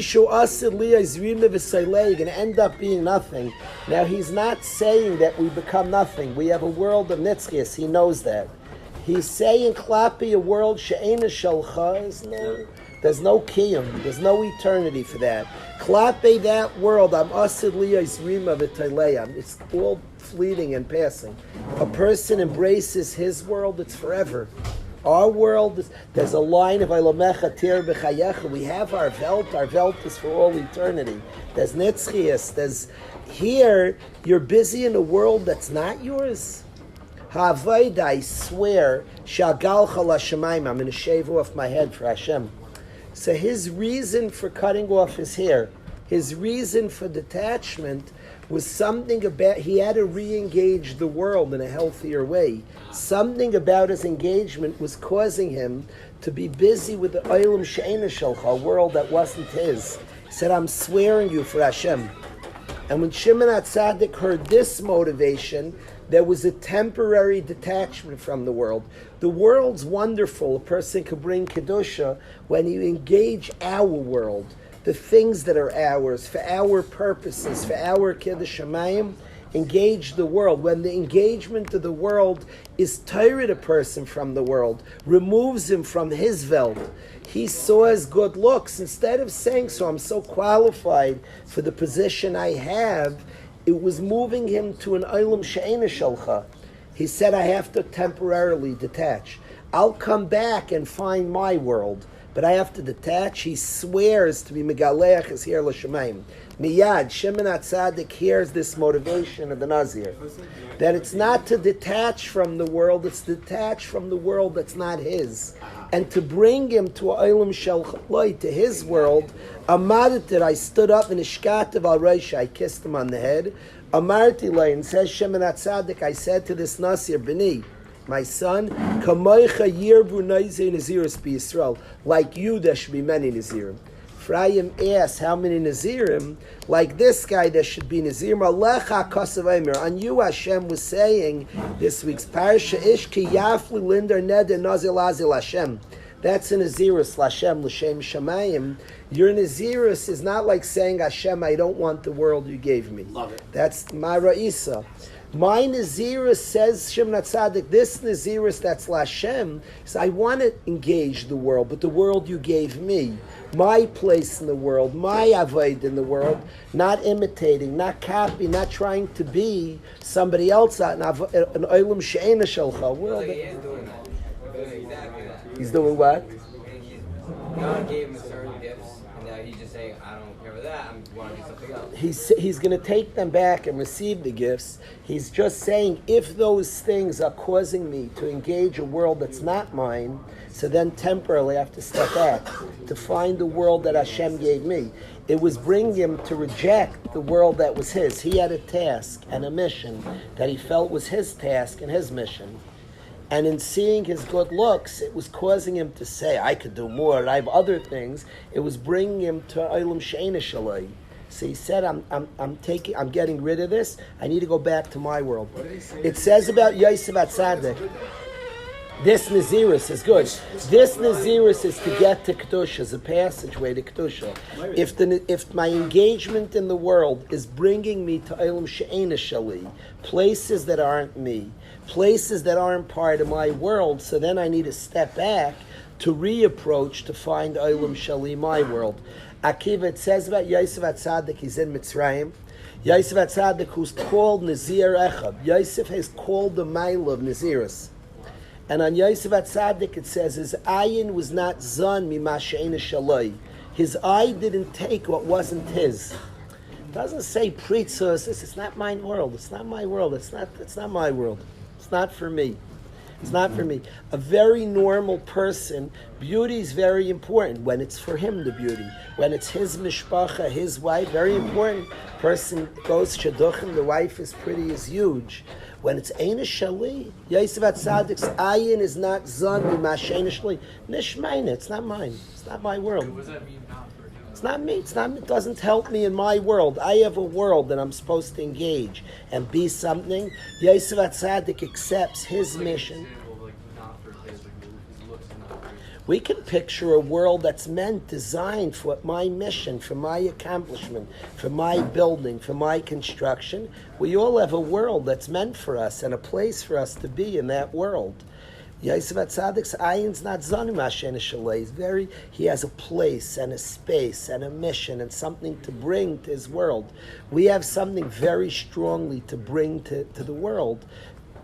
end up being nothing. Now he's not saying that we become nothing. We have a world of nitzchias. He knows that. He's saying klapi, a world she'ena shalcha, there's no kiyum, there's no eternity for that. Klapi, that world, it's all fleeting and passing. A person embraces his world, it's forever. Our world, there's a line of Eilamecha Tir B'chayecha. We have our Welt is for all eternity. There's Nitzchias, here, you're busy in a world that's not yours. Ha'avodah, I swear, Sha'galcha L'Shamayim, I'm going to shave off my head for Hashem. So his reason for cutting off his hair, his reason for detachment, was something about, he had to re-engage the world in a healthier way. Something about his engagement was causing him to be busy with the Olam She'ena Shalcha, a world that wasn't his. He said, I'm swearing you for Hashem. And when Shimon HaTzadik heard this motivation, there was a temporary detachment from the world. The world's wonderful. A person could bring Kedusha when you engage our world. The things that are ours, for our purposes, for our Kiddush Shamayim, engage the world. When the engagement of the world is tired a person from the world, removes him from his Welt, he saw his good looks. Instead of saying, so I'm so qualified for the position I have, it was moving him to an Olam She'ena Shalcha. He said, I have to temporarily detach. I'll come back and find my world, but I have to detach. He swears to be Megaleach is here l'shamayim. Miyad, Shimon HaTzadik hears this motivation of the Nazir, that it's not to detach from the world, it's to detach from the world that's not his, and to bring him to a Olam Shalchaloi, to his world. Amadatir, I stood up in Ishkatav al Reisha, I kissed him on the head. Amarti lay, and says Shimon HaTzadik, I said to this Nazir, B'ni, my son, Kamoicha Yirbu Naizei Naziris B'Yisrael, like you there should be many Nazirim. Ephraim asked how many Nazirim, like this guy there should be Nazirim. Alecha Kosav Eimer, on you Hashem was saying this week's Parsha, Ishki Yafli Linder Neder Nazir Lazil Hashem. That's a Naziris, Lashem, L'Shem Shamayim. Your Naziris is not like saying, Hashem, I don't want the world you gave me. Love it. That's my Ra'isa. My Nazirus, says Shimon Tzadik, this Nazirus that's Lashem, is I want to engage the world, but the world you gave me, my place in the world, my avoid in the world, not imitating, not copying, not trying to be somebody else, an olam she'ena shelcha world. So he is doing that. He's doing exactly that. He's doing what? God gave him certain gifts, and now he's just saying, I don't care with that, I want to do something else. He's going to take them back and receive the gifts. He's just saying, if those things are causing me to engage a world that's not mine, so then temporarily I have to step back to find the world that Hashem gave me. It was bringing him to reject the world that was his. He had a task and a mission that he felt was his task and his mission. And in seeing his good looks, it was causing him to say, I could do more, I have other things. It was bringing him to Olam She'ena Shalai. So he said, I'm getting rid of this. I need to go back to my world. It says about Yosef Atzadik, this Nazirus is good. This Nazirus is to get to Kedusha, is a passageway to Kedusha. If my engagement in the world is bringing me to Olam She'ena Shali, places that aren't me, places that aren't part of my world, so then I need to step back to reapproach to find Olam Shali, my world. Akiva, it says about Yosef Atzadik, he's in Mitzrayim. Yosef Atzadik, who's called Nazir Echad. Yosef has called the Mail of Nazirus. And on Yosef Atzadik it says his ayin was not zon mima she'ena shaloi. His eye didn't take what wasn't his. It doesn't say pritzus. It's not my world. It's not my world. It's not my world. It's not for me. It's not for me. A very normal person, beauty is very important. When it's for him, the beauty. When it's his mishpacha, his wife, very important. Person goes shaduchim, the wife is pretty, is huge. When it's Eina Shali, Yosef Atzadik's ayin is not zon b'masheina shali. Nishmeina, it's not mine. It's not my world. What does that mean not for him? It's not me. It doesn't help me in my world. I have a world that I'm supposed to engage and be something. Yosef Atzadik accepts his mission. We can picture a world that's meant, designed for my mission, for my accomplishment, for my building, for my construction. We all have a world that's meant for us and a place for us to be in that world. Yosef Atzadik's ayin's not zanim Hashem Shalei. He has a place and a space and a mission and something to bring to his world. We have something very strongly to bring to the world.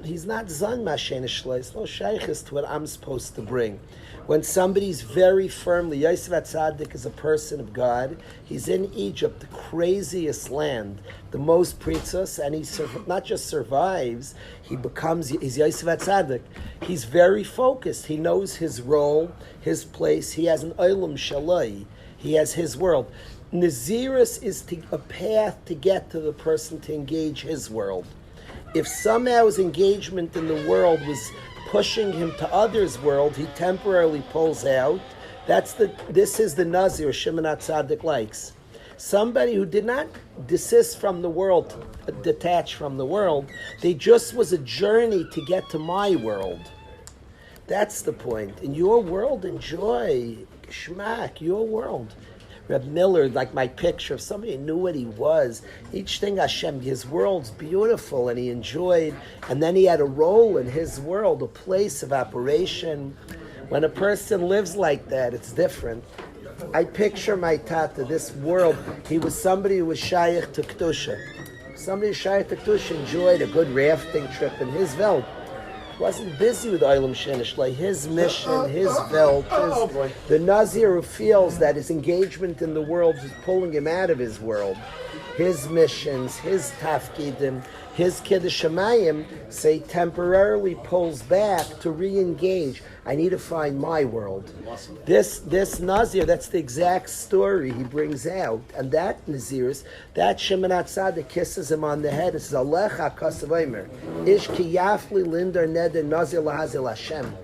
He's not zan Hashem Shalei. It's no shaykhis to what I'm supposed to bring. When somebody's very firmly, Yosef Atzadik is a person of God. He's in Egypt, the craziest land, the most pritzos, and he not just survives, he's Yosef Atzadik. He's very focused. He knows his role, his place. He has an olam shalai. He has his world. Nazirus is a path to get to the person to engage his world. If somehow his engagement in the world was pushing him to others' world, he temporarily pulls out. This is the Nazir Shimon Atzadik likes. Somebody who did not desist from the world, detach from the world. They just was a journey to get to my world. That's the point. In your world, enjoy, shmak, your world. Reb Miller, like my picture, if somebody knew what he was, each thing Hashem, his world's beautiful and he enjoyed, and then he had a role in his world, a place of operation. When a person lives like that, it's different. I picture my tata, this world, he was somebody who was shayach to Kedusha. Somebody shayach to Kedusha enjoyed a good rafting trip in his Welt. Wasn't busy with Olam She'ena, his mission, his Welt, the Nazir who feels that his engagement in the world is pulling him out of his world. His missions, his tafkidim, his kiddush shamayim, say temporarily pulls back to re-engage. I need to find my world. This Nazir, that's the exact story he brings out. And that Nazirus, that Shimon Atzadik kisses him on the head and says, Alecha kasavaymer, ish ki yafli lindar neder Nazir lahazil Hashem.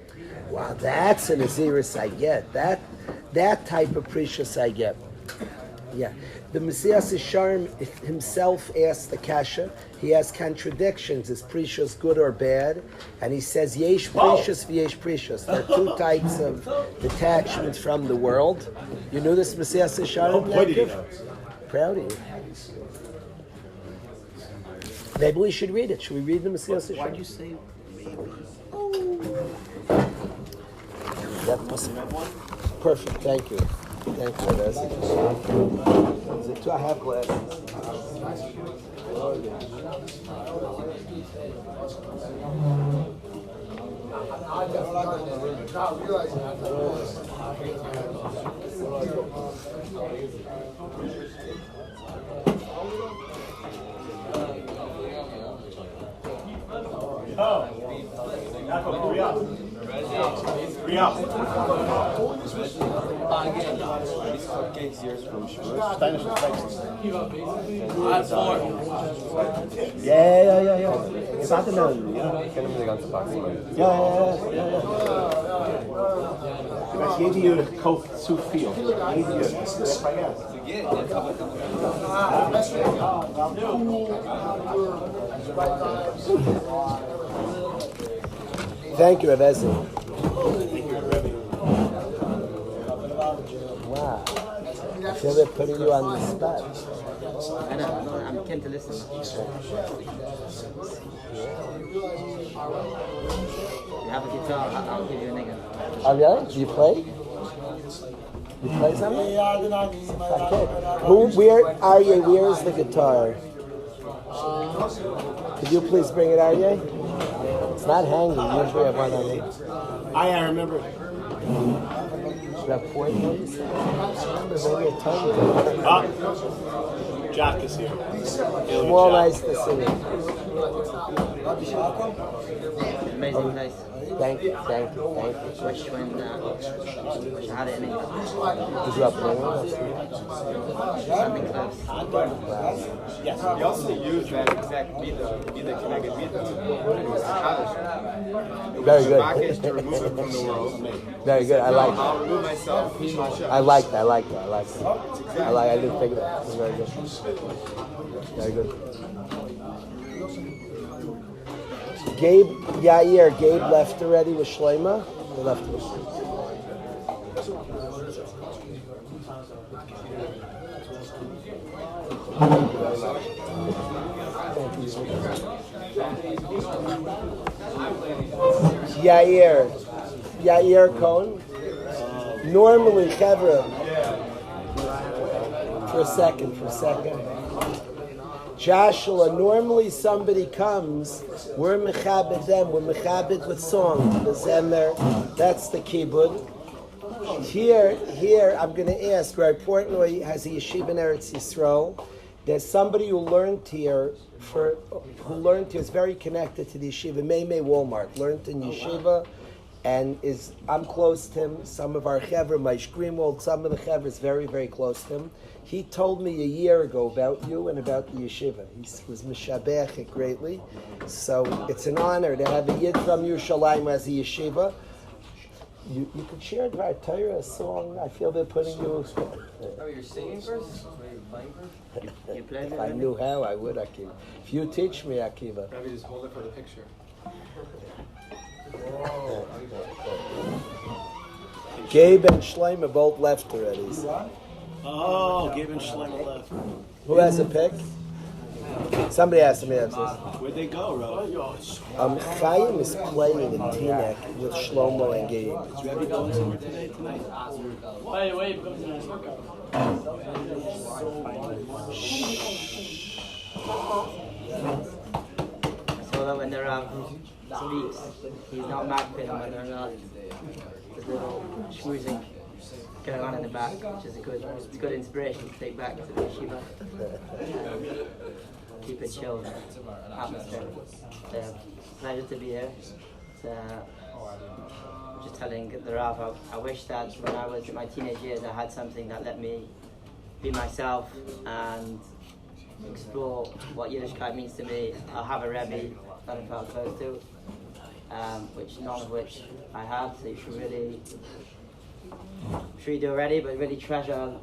Wow, that's a Nazirus I get. That type of precious I get. Yeah. The Messiah Sisharim himself asks the Kasha. He has contradictions. Is precious good or bad? And he says, Yesh precious, v'yesh precious. There are two types of detachments from the world. You knew this, Messiah Sisharim? Proud of you. Proud of you. Maybe we should read it. Should we read the Mesilas Yesharim? Why'd you say maybe? That must be perfect. Thank you. Thank you. Is it too? I have glasses. Yeah. It's not the melon, ich kenne mir die ganze Box. Ja. Ich gebe dir gekauft zu viel. Thank you, Rebbe. Wow. I feel they're putting you on the spot. I know, I'm keen to listen. You have a guitar, I'll give you a nigga. Oh, really? Do you play? You play something? Okay. Where is the guitar? Could you please bring it, Aryeh? It's not hanging. Usually I have one on me. I remember. Should I have 4 days? Maybe a ton. Jack is here. More nice to see you. Amazing place. Thank you. Wish when I had it in England. Did you up there? Something close. Yes. He also used that exact mida connected mida. Very good. Package to remove it from the world. Very good. I like I'll that. remove myself. I like that. I didn't think of that. It's very good. Very good. Gabe left already with Shloima. They left with Yair Cohen. Normally, Chevra. For a second. Joshua, normally somebody comes, we're mechabed them, we're mechabed with song, the zemer, that's the kibbud. Here, I'm going to ask, Rabbi Portnoy has a yeshiva in Eretz Yisrael. There's somebody who learned here, is very connected to the yeshiva, Meimei Walmart, learned in yeshiva, and I'm close to him. Some of our chevra, Maish Greenwald, some of the chevra is very, very close to him. He told me a year ago about you and about the yeshiva. He was mishabech it greatly. So it's an honor to have a yid from Yerushalayim as a yeshiva. You could share Dvar Torah, a song. I feel they're putting you. Oh, you're singing first? Or you're playing first? You played If I knew how, I would, Akiva. If you teach me, Akiva. Maybe just hold it for the picture. Gabe and Shlomo both left already. Oh, Gabe and Shlomo left. Who has a pick? Somebody asked me this. Where'd they go, Ro? Chaim is playing in Teaneck with Shlomo and Gabe. Is Rebbe going somewhere tonight? So that when the Rav speaks, he's not macping whether or not there's little schmoozing going on in the back, which is a good inspiration to take back to the yeshiva. Keep it chill atmosphere. It's a pleasure to be here. Just telling the Rav, I wish that when I was in my teenage years I had something that let me be myself and explore what Yiddishkeit means to me. I have a Rebbe that I felt close to, none of which I have, so you should really, I'm sure you do already, but really treasure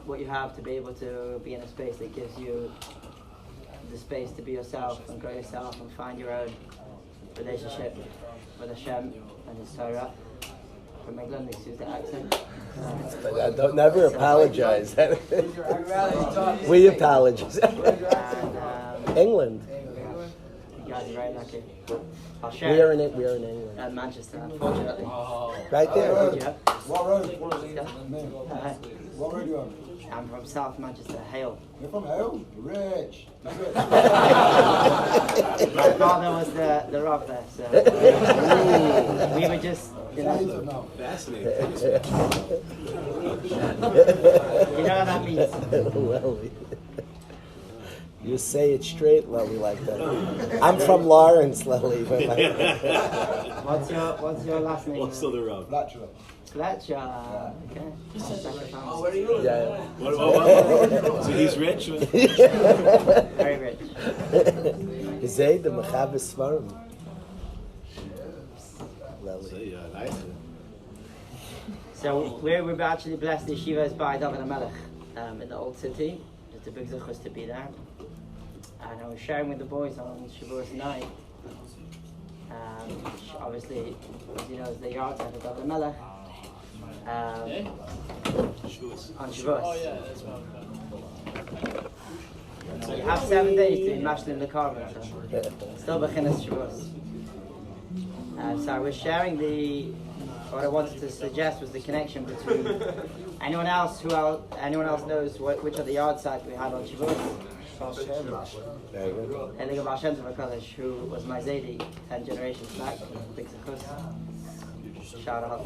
what you have to be able to be in a space that gives you the space to be yourself and grow yourself and find your own relationship with Hashem and His Torah. From England, excuse the accent. Don't never apologize. We apologize. And, England. guys are very lucky. I'll share We're in England. Manchester, unfortunately. Right there. Yeah. What road? Uh, What road you on? I'm from South Manchester, Hale. You're from Hale? Rich. My father was the Rav there, so we were just, you know what that means. Well, you say it straight, Lily, like that. I'm from Lawrence, Lily. But What's your last name? What's the other road? Fletcher. Fletcher. Okay. Oh, where are you? yeah. What? So he's rich? Very rich. Zayd the Machabis Svarim. Lily. Nice. So we're actually blessed. The yeshiva is by David HaMelech in the old city. It's a big zuchus to be there. And I was sharing with the boys on Shavuos night. Which obviously, as you know, is the yard side of David HaMelech. On Shavuos. Oh yeah, that's what So you have 7 days to be mashlim the carbon. So still beginnes Shavuos. So I was sharing what I wanted to suggest was the connection between anyone else knows which of the yard sites we had on Shavuos. Rabbi Kalish, who was my Zaydi 10 generations back, big sukkos. Shout out.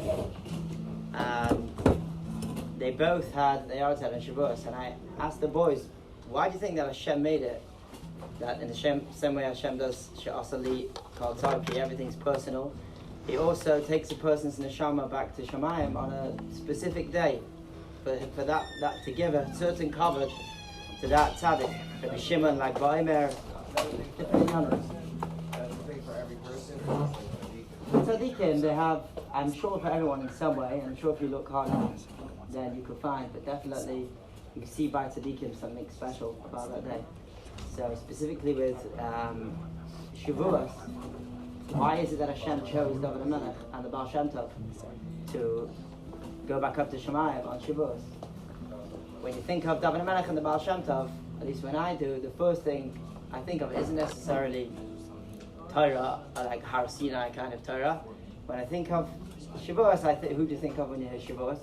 They both had the yard site on Shavuos, and I asked the boys, why do you think that Hashem made it? That in the same way Hashem does She'asali Kol Tzarki, everything's personal. He also takes a person's neshama back to Shemayim on a specific day, for that to give a certain coverage to that tzaddik. Rabbi Shimon, like Ba'imer, different yonahs. Tzaddikim, they have, I'm sure for everyone in some way, and I'm sure if you look hard enough, then you could find, but definitely you can see by tzaddikim something special about that day. So specifically with Shavuos, why is it that Hashem chose David HaMelech and the Baal Shem Tov to go back up to Shemayim on Shavuos? When you think of David HaMelech and the Baal Shem Tov, at least when I do, the first thing I think of isn't necessarily Torah, or like Har Sinai kind of Torah. When I think of Shavuos, who do you think of when you hear Shavuos?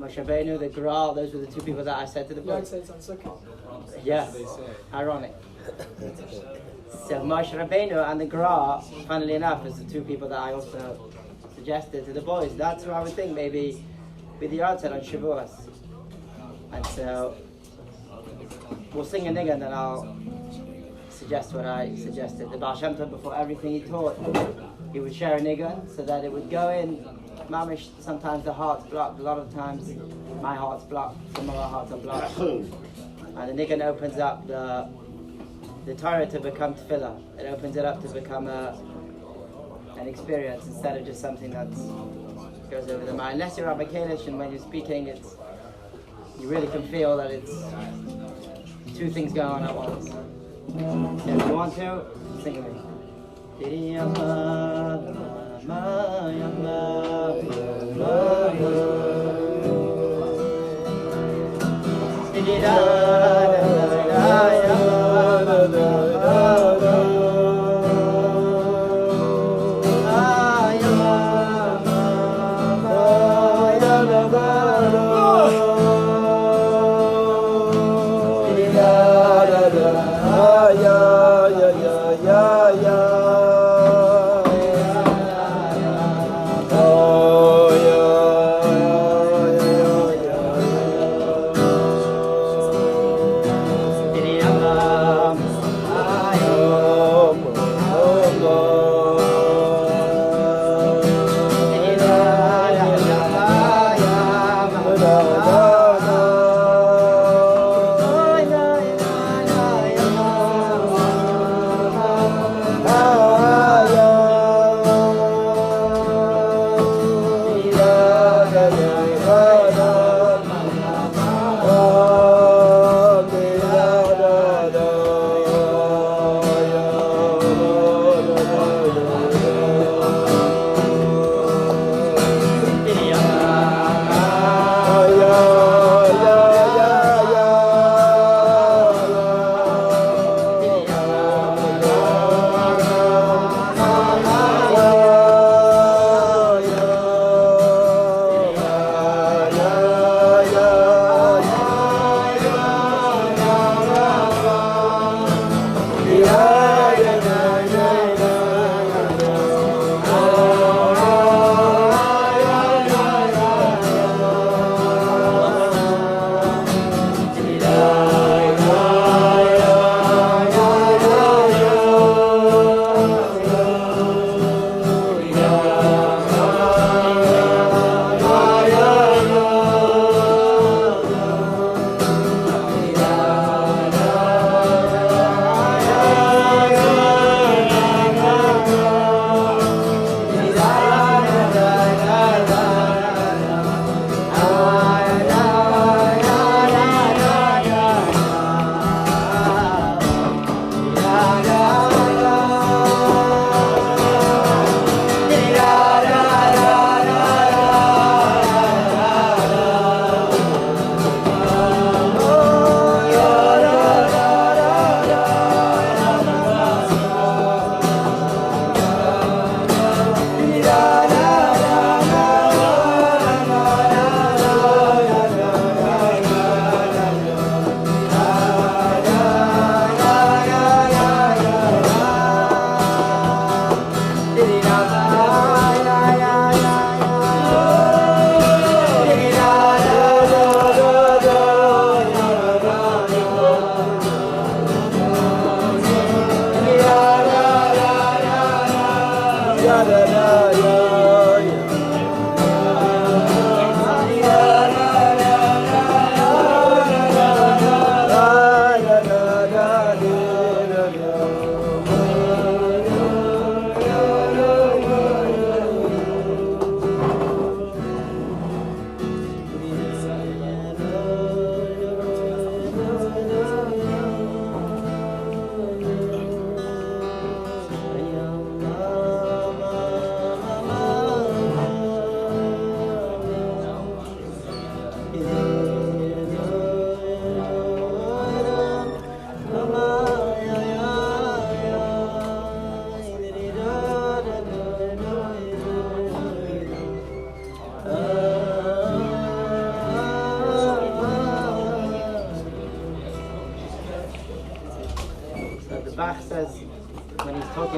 Moshe Rabbeinu, the Gra, those were the two people that I said to the book. Yeah, ironic. So Moshe Rabbeinu and the Gra, funnily enough, is the two people that I also suggested to the boys. That's who I would think maybe be the yard set on Shavuos. And so we'll sing a niggun and then I'll suggest what I suggested. The Baal Shem Tov, before everything he taught, he would share a niggun so that it would go in. Mamish, sometimes the heart's blocked, a lot of times my heart's blocked, some of our hearts are blocked. And the niggun opens up the Torah to become tefillah. It opens it up to become an experience instead of just something that goes over the mind. Unless you're Rabbi Kalish and when you're speaking, you really can feel that it's two things going on at once. So if you want to, sing with me.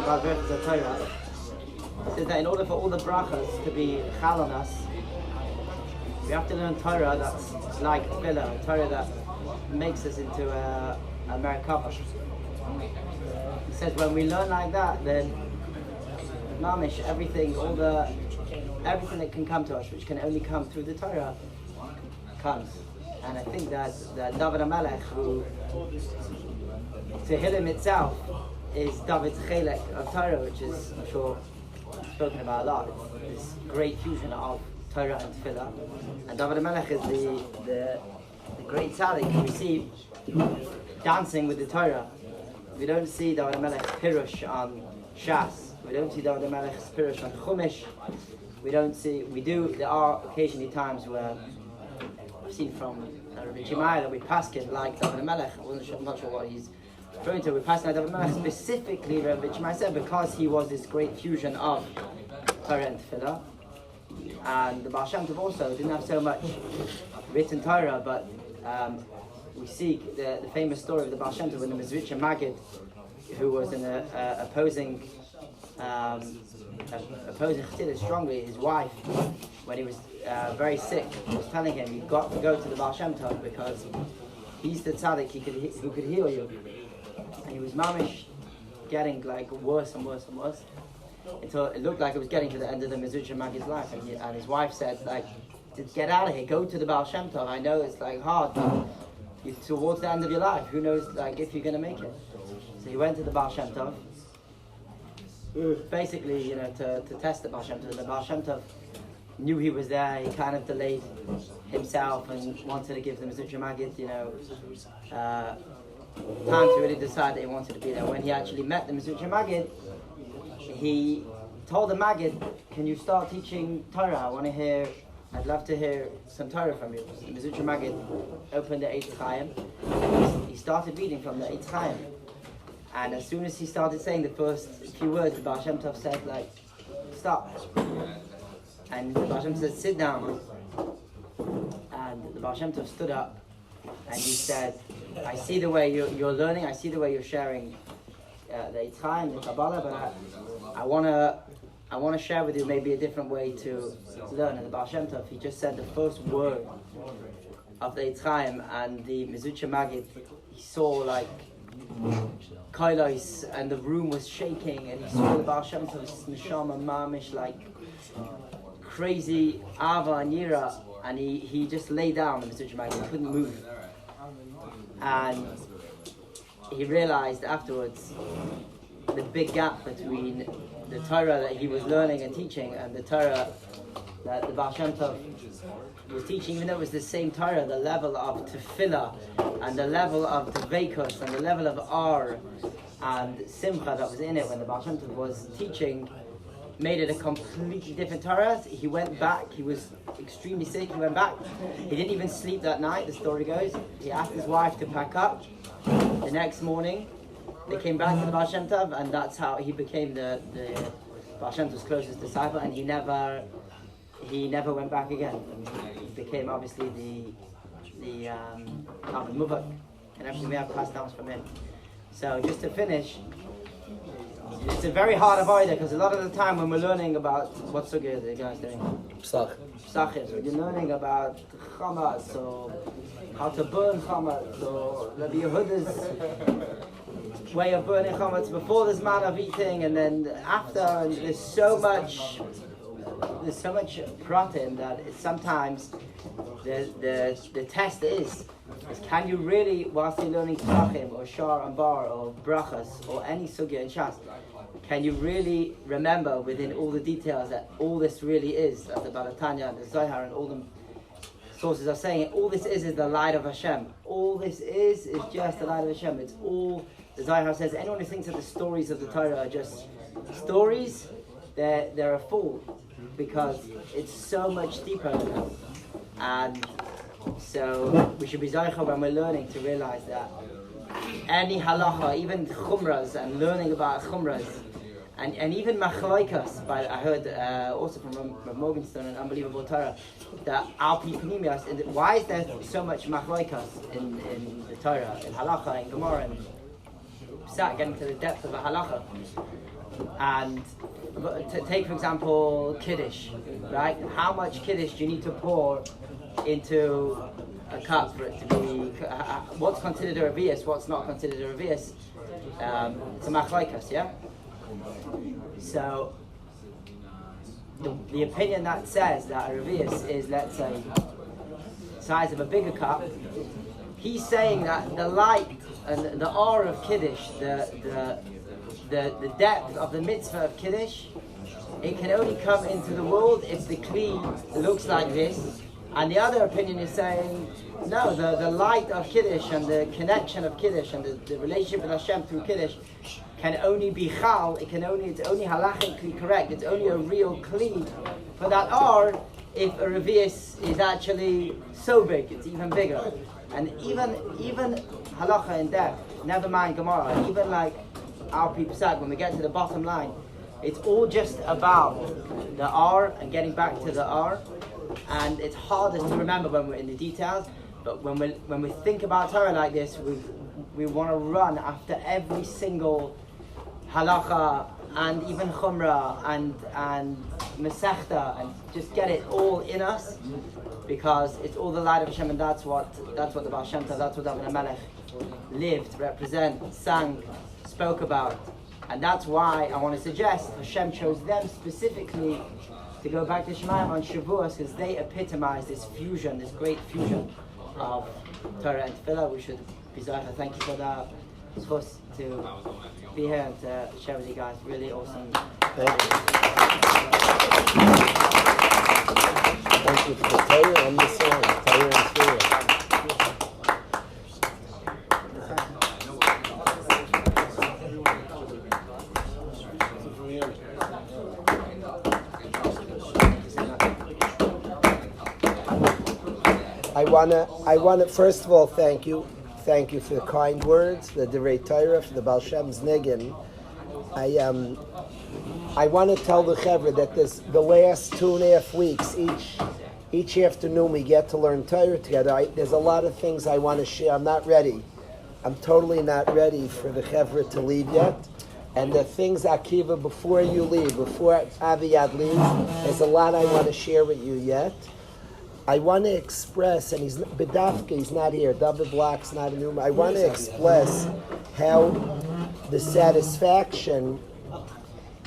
talking about Berachos Torah, says that in order for all the brachas to be chal on us, we have to learn Torah that's like tefillah, Torah that makes us into a Merkava. He says when we learn like that, then mamish, everything that can come to us, which can only come through the Torah, comes. And I think that David HaMelech, who Tehillim itself is David's chelek of Torah, which is, I'm sure, spoken about a lot. It's this great fusion of Torah and Tefillah. And David HaMelech is the great tzaddik we see dancing with the Torah. We don't see David HaMelech Pirush on Shas. We don't see David HaMelech's Pirush on Chumash. There are occasionally times where I've seen from Rabbi Kalish that we paskin like David HaMelech. I'm not sure what he's referring to. We paskin like David HaMelech specifically, Rabbi Kalish said, because he was this great fusion of Torah and Tefillah. And the Baal Shem Tov also didn't have so much written Torah, but we see the famous story of the Baal Shem Tov when the Mezritcher Maggid, who was an opposing Chassidus strongly, his wife, when he was very sick, was telling him, you've got to go to the Baal Shem Tov because he's the tzaddik who could heal you. And he was mamish getting like worse and worse and worse until it looked like it was getting to the end of the Mezritcher Maggid's life. And his wife said, like, get out of here, go to the Baal Shem Tov. I know it's like hard, but you're towards the end of your life. Who knows, like, if you're going to make it. So he went to the Baal Shem Tov, basically, to test the Baal Shem Tov. The Baal Shem Tov knew he was there. He kind of delayed himself and wanted to give the Mezritcher Maggid, time to really decide that he wanted to be there. When he actually met the Mezritcher Maggid, he told the Maggid, can you start teaching Torah? I'd love to hear some Torah from you. The Mezritcher Maggid opened the Eitz Chaim. He started reading from the Eitz Chaim. And as soon as he started saying the first few words, the Baal Shem Tov said, like, stop. And the Baal Shem Tov said, sit down. And the Baal Shem Tov stood up and he said, I see the way you're learning, I see the way you're sharing the Eitz Chaim, the Kabbalah, but I want to share with you maybe a different way to learn. And the Baal Shem Tov, he just said the first word of the Eitz Chaim, and the Mezritcher Maggid, he saw like Kalish, and the room was shaking, and he saw the Baal Shem Tov's neshama mamish, like crazy ava and yira, and he just lay down. The Mezritcher Maggid, he couldn't move, and he realized afterwards the big gap between the Torah that he was learning and teaching and the Torah that the Baal Shem Tov was teaching, even though it was the same Torah, the level of tefillah and the level of dveikus and the level of ar and simcha that was in it when the Baal Shem Tov was teaching made it a completely different Torah. He went back, he was extremely sick, he went back, he didn't even sleep that night, the story goes. He asked his wife to pack up. The next morning they came back to the Baal Shem Tov, and that's how he became the Baal Shem Tov's closest disciple, and he never went back again. He became obviously the Muvak, and everything we have passed down from him. So just to finish, it's a very hard avoider because a lot of the time when we're learning about what sugya the guys doing, Psachim, so you're learning about chametz or how to burn chametz or Rabbi Yehuda's way of burning chametz before there's man of eating and then after, and there's so much pratim that sometimes the test is can you really, whilst you're learning Psachim or Shar and Bar or Brachas or any sugya in Shas, can you really remember within all the details that all this really is, as the Balatanya and the Zohar and all the sources are saying, all this is the light of Hashem. All this is just the light of Hashem. It's all, the Zohar says, anyone who thinks that the stories of the Torah are just stories, they're a fool, because it's so much deeper than that. And so we should be Zohar when we're learning to realize that any halacha, even chumras and learning about chumras, and even machlaikas. I heard also from Rav Morgenstern, an unbelievable Torah, that al pi pnimius. Why is there so much machlaikas in the Torah, in halacha, in Gemara, and Pshat, getting to the depth of a halacha? And to take, for example, Kiddush, right? How much Kiddush do you need to pour into a cup for it to be, what's considered a revius, what's not considered a revius? It's a machlaikas, yeah? So, the opinion that says that a revius is, let's say, size of a bigger cup, he's saying that the light and the aura of Kiddush, the depth of the mitzvah of Kiddush, it can only come into the world if the Kli looks like this. And the other opinion is saying, no, the light of Kiddush and the connection of Kiddush and the relationship with Hashem through Kiddush can only be chal, it's only halachically correct, it's only a real Kli for that or if a revius is actually so big, it's even bigger. And even halacha in depth, never mind Gemara, even like our people said, when we get to the bottom line, it's all just about the R and getting back to the R. And it's hardest to remember when we're in the details, but when we think about Torah like this, we want to run after every single halacha and even chumrah and mesechta and just get it all in us, because it's all the light of Hashem, and that's what the Baal Shem Tov, that's what David HaMelech lived, represented, sang, spoke about. And that's why I want to suggest Hashem chose them specifically to go back to Shemayim on Shavuos, because they epitomize this fusion, this great fusion of Torah and Tefillah. We should be Zohar. Thank you for the chus to be here and to share with you guys. Really awesome. Thank you. Thank you for the Torah and the song, Torah and Tefillah. I wanna first of all thank you for the kind words, the Divrei Torah, for the Baal Shem's Niggin. I want to tell the Chevra that the last 2.5 weeks, each afternoon we get to learn Torah together. There's a lot of things I want to share. I'm not ready. I'm totally not ready for the Chevra to leave yet. And the things, Akiva, before you leave, before Aviad leaves, there's a lot I want to share with you yet. I want to express, and Bedavka, he's not here, David Block's not in the room. I want to express how the satisfaction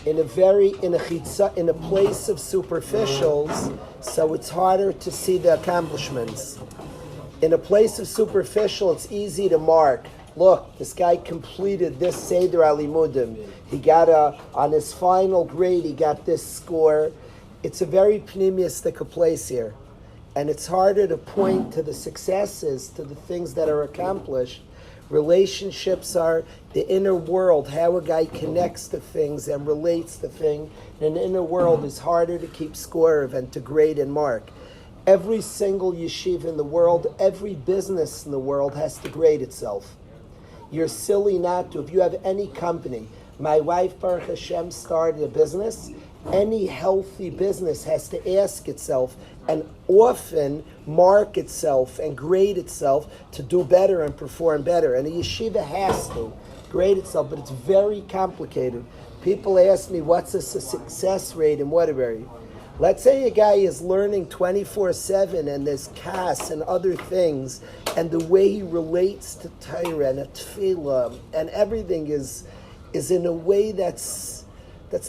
in a place of superficials, so it's harder to see the accomplishments. In a place of superficial, it's easy to mark. Look, this guy completed this Seder Alimudim. He got on his final grade, he got this score. It's a very pneumistic place here. And it's harder to point to the successes, to the things that are accomplished. Relationships are the inner world, how a guy connects to things and relates to things. And the inner world is harder to keep score of and to grade and mark. Every single yeshiva in the world, every business in the world has to grade itself. You're silly not to. If you have any company, my wife, Baruch Hashem, started a business. Any healthy business has to ask itself and often mark itself and grade itself to do better and perform better. And a yeshiva has to grade itself, but it's very complicated. People ask me, what's a success rate in Waterbury? Let's say a guy is learning 24/7 and there's kas and other things, and the way he relates to Torah and a tefillah and everything is in a way that's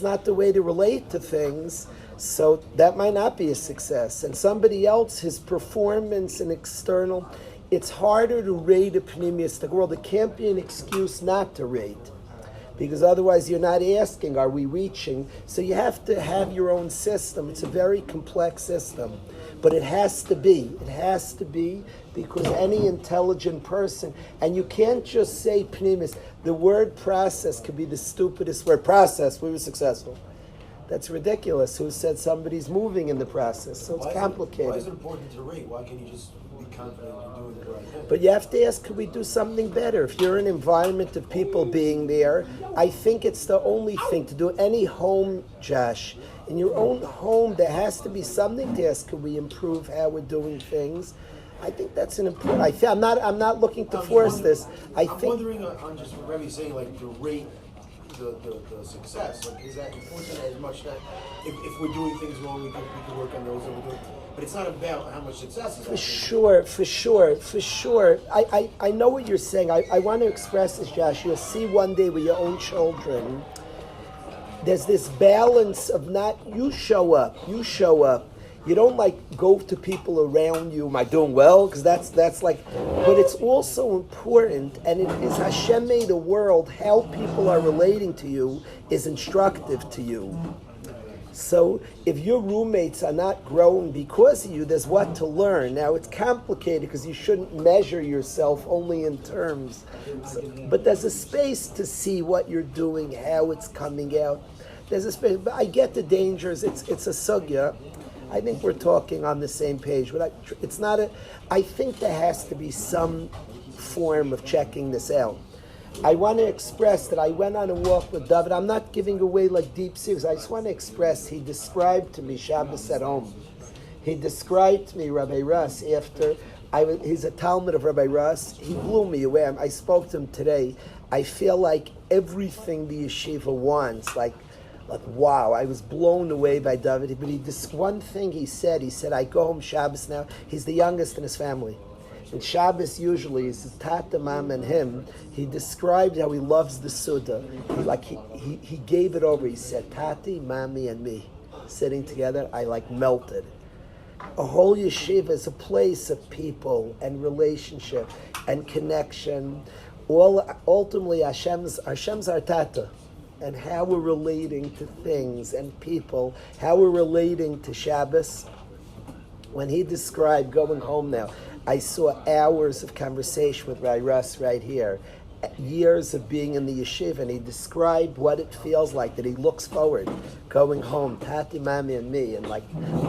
not the way to relate to things, so that might not be a success. And somebody else, his performance and external, it's harder to rate a pneumistic world. It can't be an excuse not to rate, because otherwise you're not asking, are we reaching? So you have to have your own system. It's a very complex system, but it has to be. It has to be, because any intelligent person, and you can't just say pnimis. The word process could be the stupidest word. Process, we were successful. That's ridiculous. Who said somebody's moving in the process? So it's complicated. Why is it important to rate? Why can't you just be confident you're doing the right thing? But you have to ask, could we do something better? If you're in an environment of people being there, I think it's the only thing to do. Any home, Josh, in your own home, there has to be something to ask, could we improve how we're doing things? I think that's an important. I'm not looking to force this. I'm wondering on just what Rebbe's saying, like the rate the success. Like, is that important as much that if we're doing things wrong, we could work on those. But it's not about how much success is. For sure. I know what you're saying. I want to express this, Josh. You'll see one day with your own children. There's this balance of not you show up. You don't like go to people around you. Am I doing well? Because that's like, but it's also important, and it is Hashem made the world. How people are relating to you is instructive to you. So if your roommates are not growing because of you, there's what to learn. Now it's complicated because you shouldn't measure yourself only in terms, but there's a space to see what you're doing, how it's coming out. There's a space, but I get the dangers. It's a sugya. I think we're talking on the same page, but it's not I think there has to be some form of checking this out. I want to express that I went on a walk with David. I'm not giving away like deep secrets. I just want to express, he described to me Shabbos at home. He described to me Rabbi Russ after, he's a Talmud of Rabbi Russ. He blew me away. I spoke to him today. I feel like everything the yeshiva wants, like wow, I was blown away by David. But this one thing he said, I go home Shabbos now. He's the youngest in his family. And Shabbos usually is his tata, mom, and him. He described how he loves the Suda. He gave it over. He said, Tati, Mommy, and me sitting together. I melted. A whole yeshiva is a place of people and relationship and connection. Ultimately, Hashem's our tata. And how we're relating to things and people, how we're relating to Shabbos. When he described going home now, I saw hours of conversation with Rai Russ right here, years of being in the yeshiva, and he described what it feels like, that he looks forward, going home, Tati, Mami, and me, and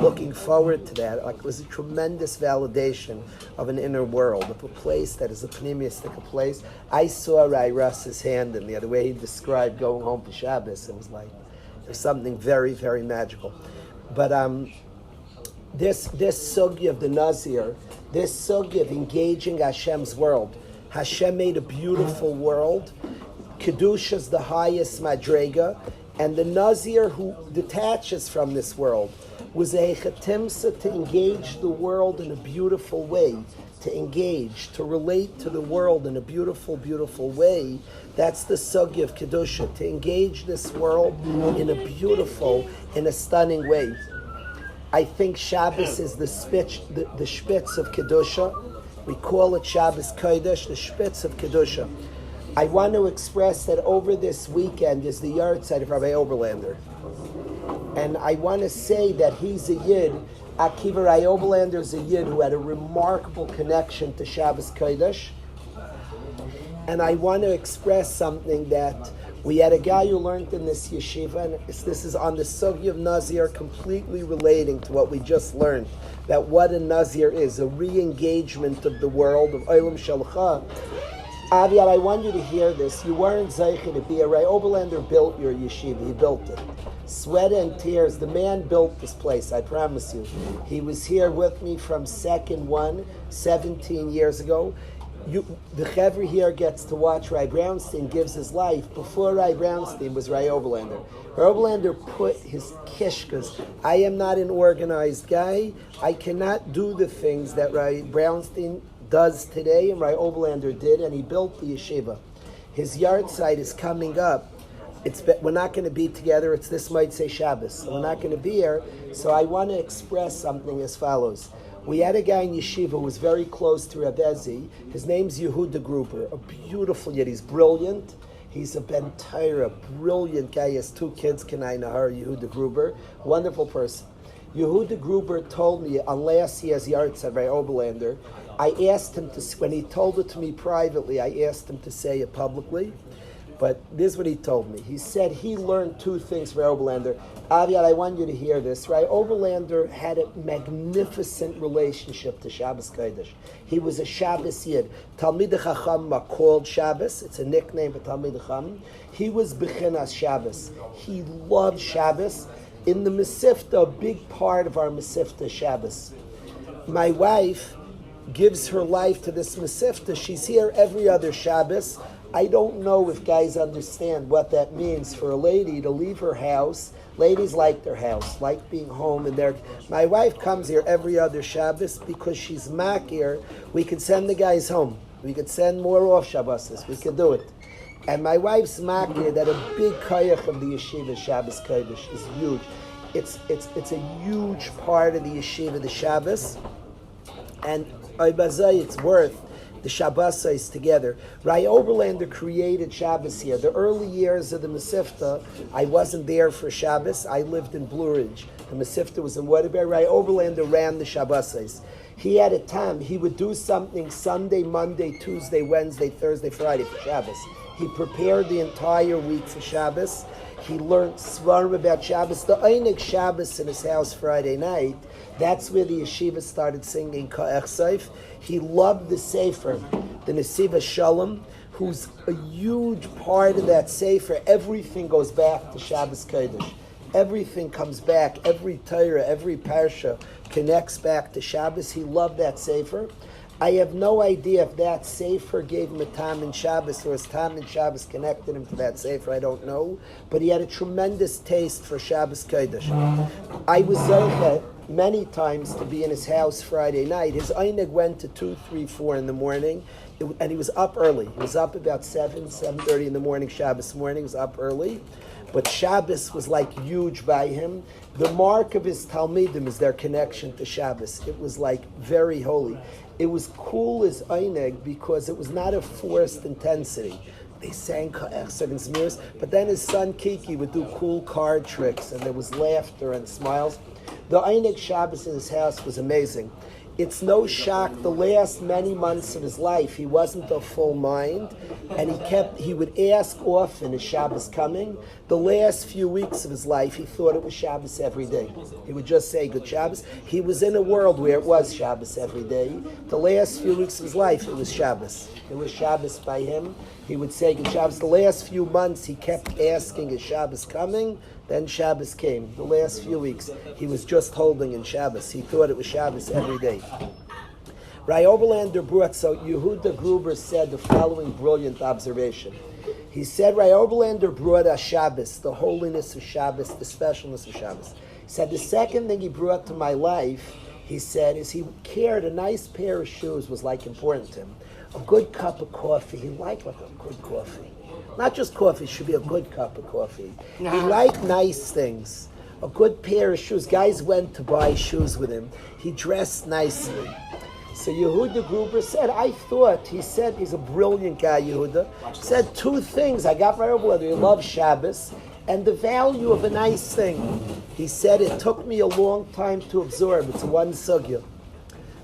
looking forward to that. It was a tremendous validation of an inner world, of a place that is a pneumistic place. I saw Rai Russ's hand in there, the way he described going home for Shabbos. It was something very, very magical. But this sugya of the Nazir, this sugya of engaging Hashem's world. Hashem made a beautiful world. Kedusha is the highest madrega, and the Nazir who detaches from this world was a chetimsa to engage the world in a beautiful way, to engage, to relate to the world in a beautiful, beautiful way. That's the sugya of Kedusha, to engage this world in a beautiful, in a stunning way. I think Shabbos is the spitz of Kedusha. We call it Shabbos Kodesh, the spitz of Kedusha. I want to express that over this weekend is the yard side of Rabbi Oberlander. And I want to say that he's a Yid, Akiva Rai Oberlander is a Yid who had a remarkable connection to Shabbos Kodesh. And I want to express something that we had a guy who learned in this yeshiva, and this is on the sugya of Nazir, completely relating to what we just learned, that what a Nazir is, a re-engagement of the world, of Olam Shalcha. Aviad, I want you to hear this. You weren't Zeichen to be a Rai Oberlander built your yeshiva. He built it. Sweat and tears. The man built this place, I promise you. He was here with me from second one, 17 years ago. The Chevre here gets to watch Rai Brownstein gives his life. Before Rai Brownstein was Rai Oberlander. Rai Oberlander put his kishkas. I am not an organized guy. I cannot do the things that Rai Brownstein does today and Rai Oberlander did, and he built the yeshiva. His yard site is coming up. We're not going to be together. It's this might say Shabbos. So we're not going to be here. So I want to express something as follows. We had a guy in yeshiva who was very close to Reb Ezi. His name's Yehuda Gruber, a beautiful yet he's brilliant. He's a Ben Torah, brilliant guy. He has 2 kids, Kenai Nahar, Yehuda Gruber, wonderful person. Yehuda Gruber told me on last year's yard at Rai Oberlander, I asked him to, when he told it to me privately, I asked him to say it publicly. But this is what he told me. He said he learned 2 things from Rai Oberlander. Aviad, I want you to hear this. Rai Oberlander had a magnificent relationship to Shabbos Kodesh. He was a Shabbos Yid. Talmidei Chacham are called Shabbos. It's a nickname for Talmidei Chacham. He was Bechinas Shabbos. He loved Shabbos. In the Mesifta, a big part of our Mesifta is Shabbos. My wife gives her life to this Mesifta. She's here every other Shabbos. I don't know if guys understand what that means for a lady to leave her house. Ladies like their house, like being home. My wife comes here every other Shabbos because she's makir. We could send the guys home. We could send more off Shabbos. We could do it. And my wife's makir that a big kayach of the yeshiva Shabbos Kodesh is huge. It's a huge part of the yeshiva, the Shabbos. And it's worth the Shabbos together. Rai Oberlander created Shabbos here. The early years of the Masifta, I wasn't there for Shabbos. I lived in Blue Ridge. The Masifta was in Waterbury. Rai Oberlander ran the Shabbos. He had a time. He would do something Sunday, Monday, Tuesday, Wednesday, Thursday, Friday for Shabbos. He prepared the entire week for Shabbos. He learned svarim about Shabbos. The Einig Shabbos in his house Friday night, that's where the yeshiva started singing Ka'ech Seif. He loved the Sefer, the Nesiva Shalom, who's a huge part of that Sefer. Everything goes back to Shabbos Kodesh. Everything comes back. Every Torah, every Parsha connects back to Shabbos. He loved that Sefer. I have no idea if that Sefer gave him a Tam in Shabbos or his Tam in Shabbos connected him to that Sefer. I don't know. But he had a tremendous taste for Shabbos Kodesh. I was zocheh many times to be in his house Friday night. His Einig went to 2, 3, 4 in the morning. And he was up early. He was up about 7:30 in the morning, Shabbos morning. He was up early. But Shabbos was like huge by him. The mark of his Talmidim is their connection to Shabbos. It was like very holy. It was cool as Einig because it was not a forced intensity. They sang Ka'echser and Zmirs, but then his son Kiki would do cool card tricks, and there was laughter and smiles. The Einig Shabbos in his house was amazing. It's no shock, the last many months of his life, he wasn't of full mind, and he would ask often, is Shabbos coming? The last few weeks of his life, he thought it was Shabbos every day. He would just say, good Shabbos. He was in a world where it was Shabbos every day. The last few weeks of his life, it was Shabbos. It was Shabbos by him. He would say, good Shabbos. The last few months, he kept asking, is Shabbos coming? Then Shabbos came. The last few weeks, he was just holding in Shabbos. He thought it was Shabbos every day. Rai Oberlander brought, so Yehuda Gruber said the following brilliant observation. He said Rai Oberlander brought us Shabbos, the holiness of Shabbos, the specialness of Shabbos. He said the second thing he brought to my life, he said, is he cared a nice pair of shoes was like important to him. A good cup of coffee. He liked like a good coffee. Not just coffee, it should be a good cup of coffee. He liked nice things. A good pair of shoes. Guys went to buy shoes with him. He dressed nicely. So Yehuda Gruber said, he said, he's a brilliant guy, Yehuda. Said two things. I got my overleather. He loves Shabbos and the value of a nice thing. He said, it took me a long time to absorb. It's one sugya.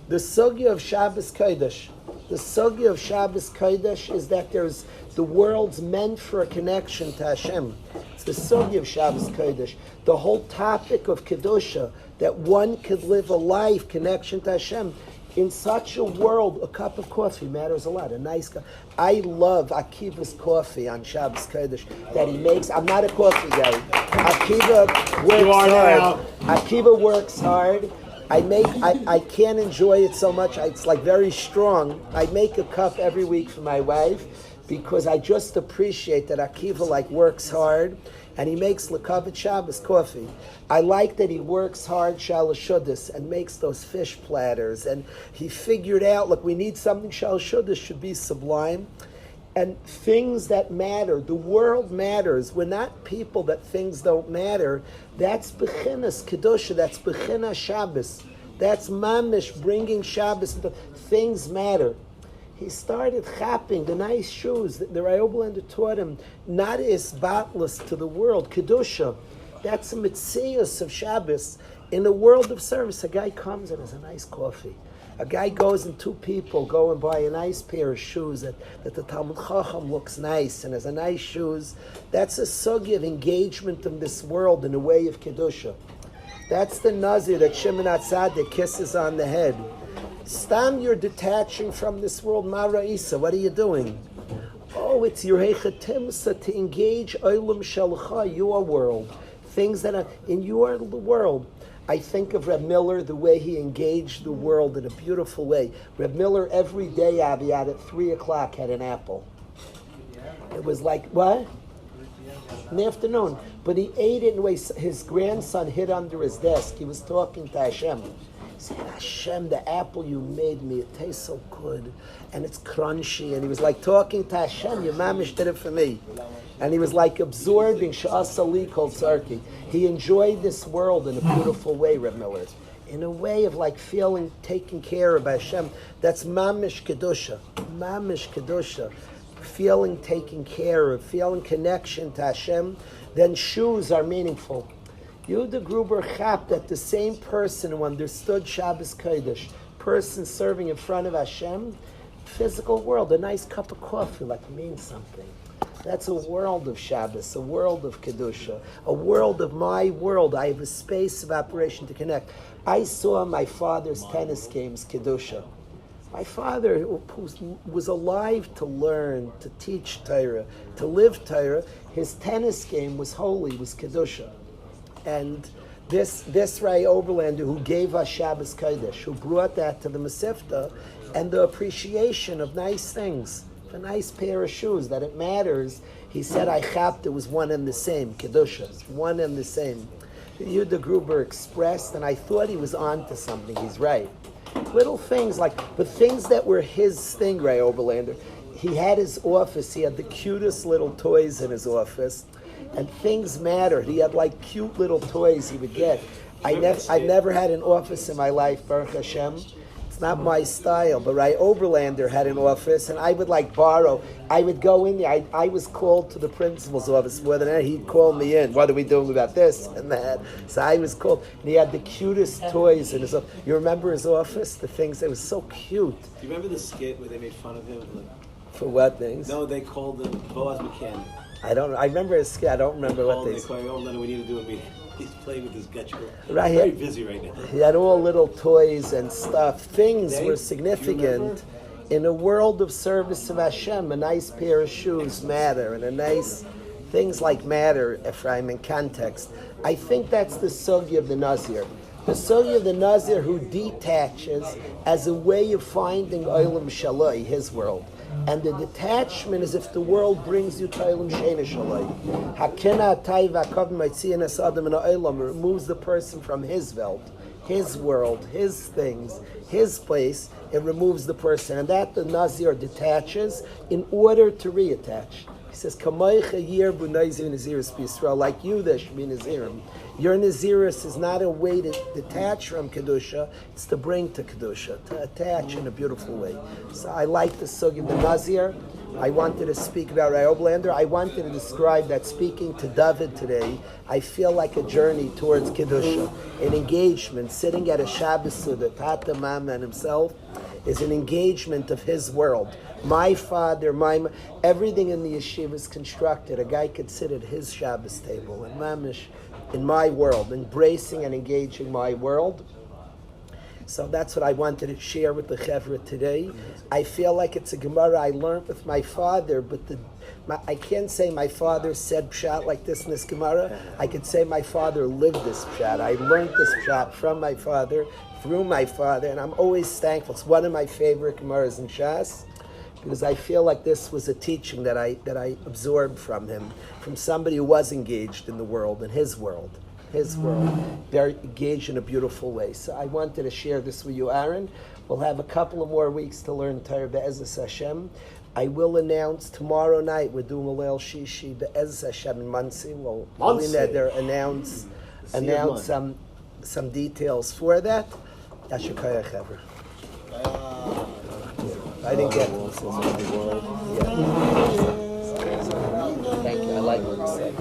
The sugya of Shabbos Kodesh. The sugya of Shabbos Kodesh is that there's the world's meant for a connection to Hashem. It's the sugya of Shabbos Kodesh. The whole topic of Kedusha, that one could live a life connection to Hashem. In such a world, a cup of coffee matters a lot. A nice cup. I love Akiva's coffee on Shabbos Kodesh that he makes. I'm not a coffee guy. Akiva works hard. Akiva works hard. I can't enjoy it so much. It's like very strong. I make a cup every week for my wife because I just appreciate that Akiva works hard and he makes Lekavet Shabbos coffee. I like that he works hard Shalashuddis and makes those fish platters, and he figured out, look, we need something Shalashuddis should be sublime. And things that matter, the world matters. We're not people that things don't matter. That's Bechinas Kedusha, that's Bechinas Shabbos. That's Mamish, bringing Shabbos into things matter. He started chapping the nice shoes. The Rai Oberlander taught him not as batless to the world, Kedusha. That's a mitzias of Shabbos. In a world of service, a guy comes and has a nice coffee. A guy goes and two people go and buy a nice pair of shoes that the Talmud Chacham looks nice and has a nice shoes. That's a sugi of engagement in this world in a way of Kedusha. That's the Nazir that Shimon HaTzadik kisses on the head. Stam, you're detaching from this world. Mara Isa, what are you doing? Oh, it's your Hechatimsa to engage Olam Shalcha, your world. Things that are in your world. I think of Reb Miller, the way he engaged the world in a beautiful way. Reb Miller every day, Aviad, at 3 o'clock had an apple. It was like, what? In the afternoon. But he ate it in a way, his grandson hid under his desk. He was talking to Hashem. He said, Hashem, the apple you made me, it tastes so good. And it's crunchy. And he was like talking to Hashem, your mamish did it for me. And he was like absorbing Sha'asali Kol Tzarki. He enjoyed this world in a beautiful way, Reb Miller. In a way of like feeling taken care of by Hashem. That's mamish kedusha. Mamish kedusha. Feeling taken care of, feeling connection to Hashem. Then shoes are meaningful. Yehuda Gruber chapped that the same person who understood Shabbos Kodesh, person serving in front of Hashem, physical world, a nice cup of coffee, like means something. That's a world of Shabbos, a world of Kedusha, a world of my world. I have a space of operation to connect. I saw my father's tennis games, Kedusha. My father, who was alive to learn, to teach Torah, to live Torah, his tennis game was holy, was Kedusha. And this Ray Oberlander who gave us Shabbos Kodesh, who brought that to the Masifta, and the appreciation of nice things, a nice pair of shoes, that it matters. He said, I chapped, it was one and the same, Kedusha, one and the same. Yehuda Gruber expressed, and I thought he was on to something, he's right. Little things like, but things that were his thing, Ray Oberlander. He had his office, he had the cutest little toys in his office, and things mattered. He had like cute little toys he would get. I never had an office in my life, Baruch Hashem. It's not my style, but Ray Oberlander had an office, and I would like borrow. I would go in there. I was called to the principal's office more than he'd call me in. What are we doing about this and that? So I was called, and he had the cutest toys in his office. You remember his office? The things that was so cute. Do you remember the skit where they made fun of him? For what things? No, they called him Boaz McCann. I don't. I remember his skit. I don't remember what they. They called him. Oh, Leonard, we need to do a meeting. He's playing with his Getchko. Right. Very busy right now. He had all little toys and stuff. Things were significant. In a world of service of Hashem, a nice pair of shoes matter, and a nice things like matter, Ephraim, in context. I think that's the sugya of the Nazir. The sugya of the Nazir who detaches as a way of finding Olam Shalai, his world. And the detachment is if the world brings you to Olam Sheina Shalai. Hakena Taiva Kavim Maitzian Asadam in Olam removes the person from his world, his things, his place. It removes the person, and that the Nazir detaches in order to reattach. He says, "Kamaycha yir bu nazir naziris b'Yisrael." Like you, there should be nazirim. Your naziris is not a way to detach from kedusha; it's to bring to kedusha, to attach in a beautiful way. So I like the sugi of the nazir. I wanted to speak about Ray Oberlander. I wanted to describe that speaking to David today, I feel like a journey towards kedusha, an engagement. Sitting at a Shabbos Suda, Tata Mama and himself, is an engagement of his world. My father, everything in the yeshiva is constructed. A guy could sit at his Shabbos table, and mamish, in my world, embracing and engaging my world. So that's what I wanted to share with the Chevra today. I feel like it's a Gemara I learned with my father, but I can't say my father said pshat like this in this Gemara. I could say my father lived this pshat. I learned this pshat from my father, through my father, and I'm always thankful. It's one of my favorite Gemaras in Shas, because I feel like this was a teaching that I absorbed from him, from somebody who was engaged in the world, in his world, very engaged in a beautiful way. So I wanted to share this with you, Aaron. We'll have a couple of more weeks to learn Torah Be'ezus Hashem. I will announce tomorrow night we're doing a Leil Shishi Be'ezus Hashem in Muncie. We'll announce some details for that. Yashikaya Chaver. I didn't get it. Yeah. Thank you. I like what you said.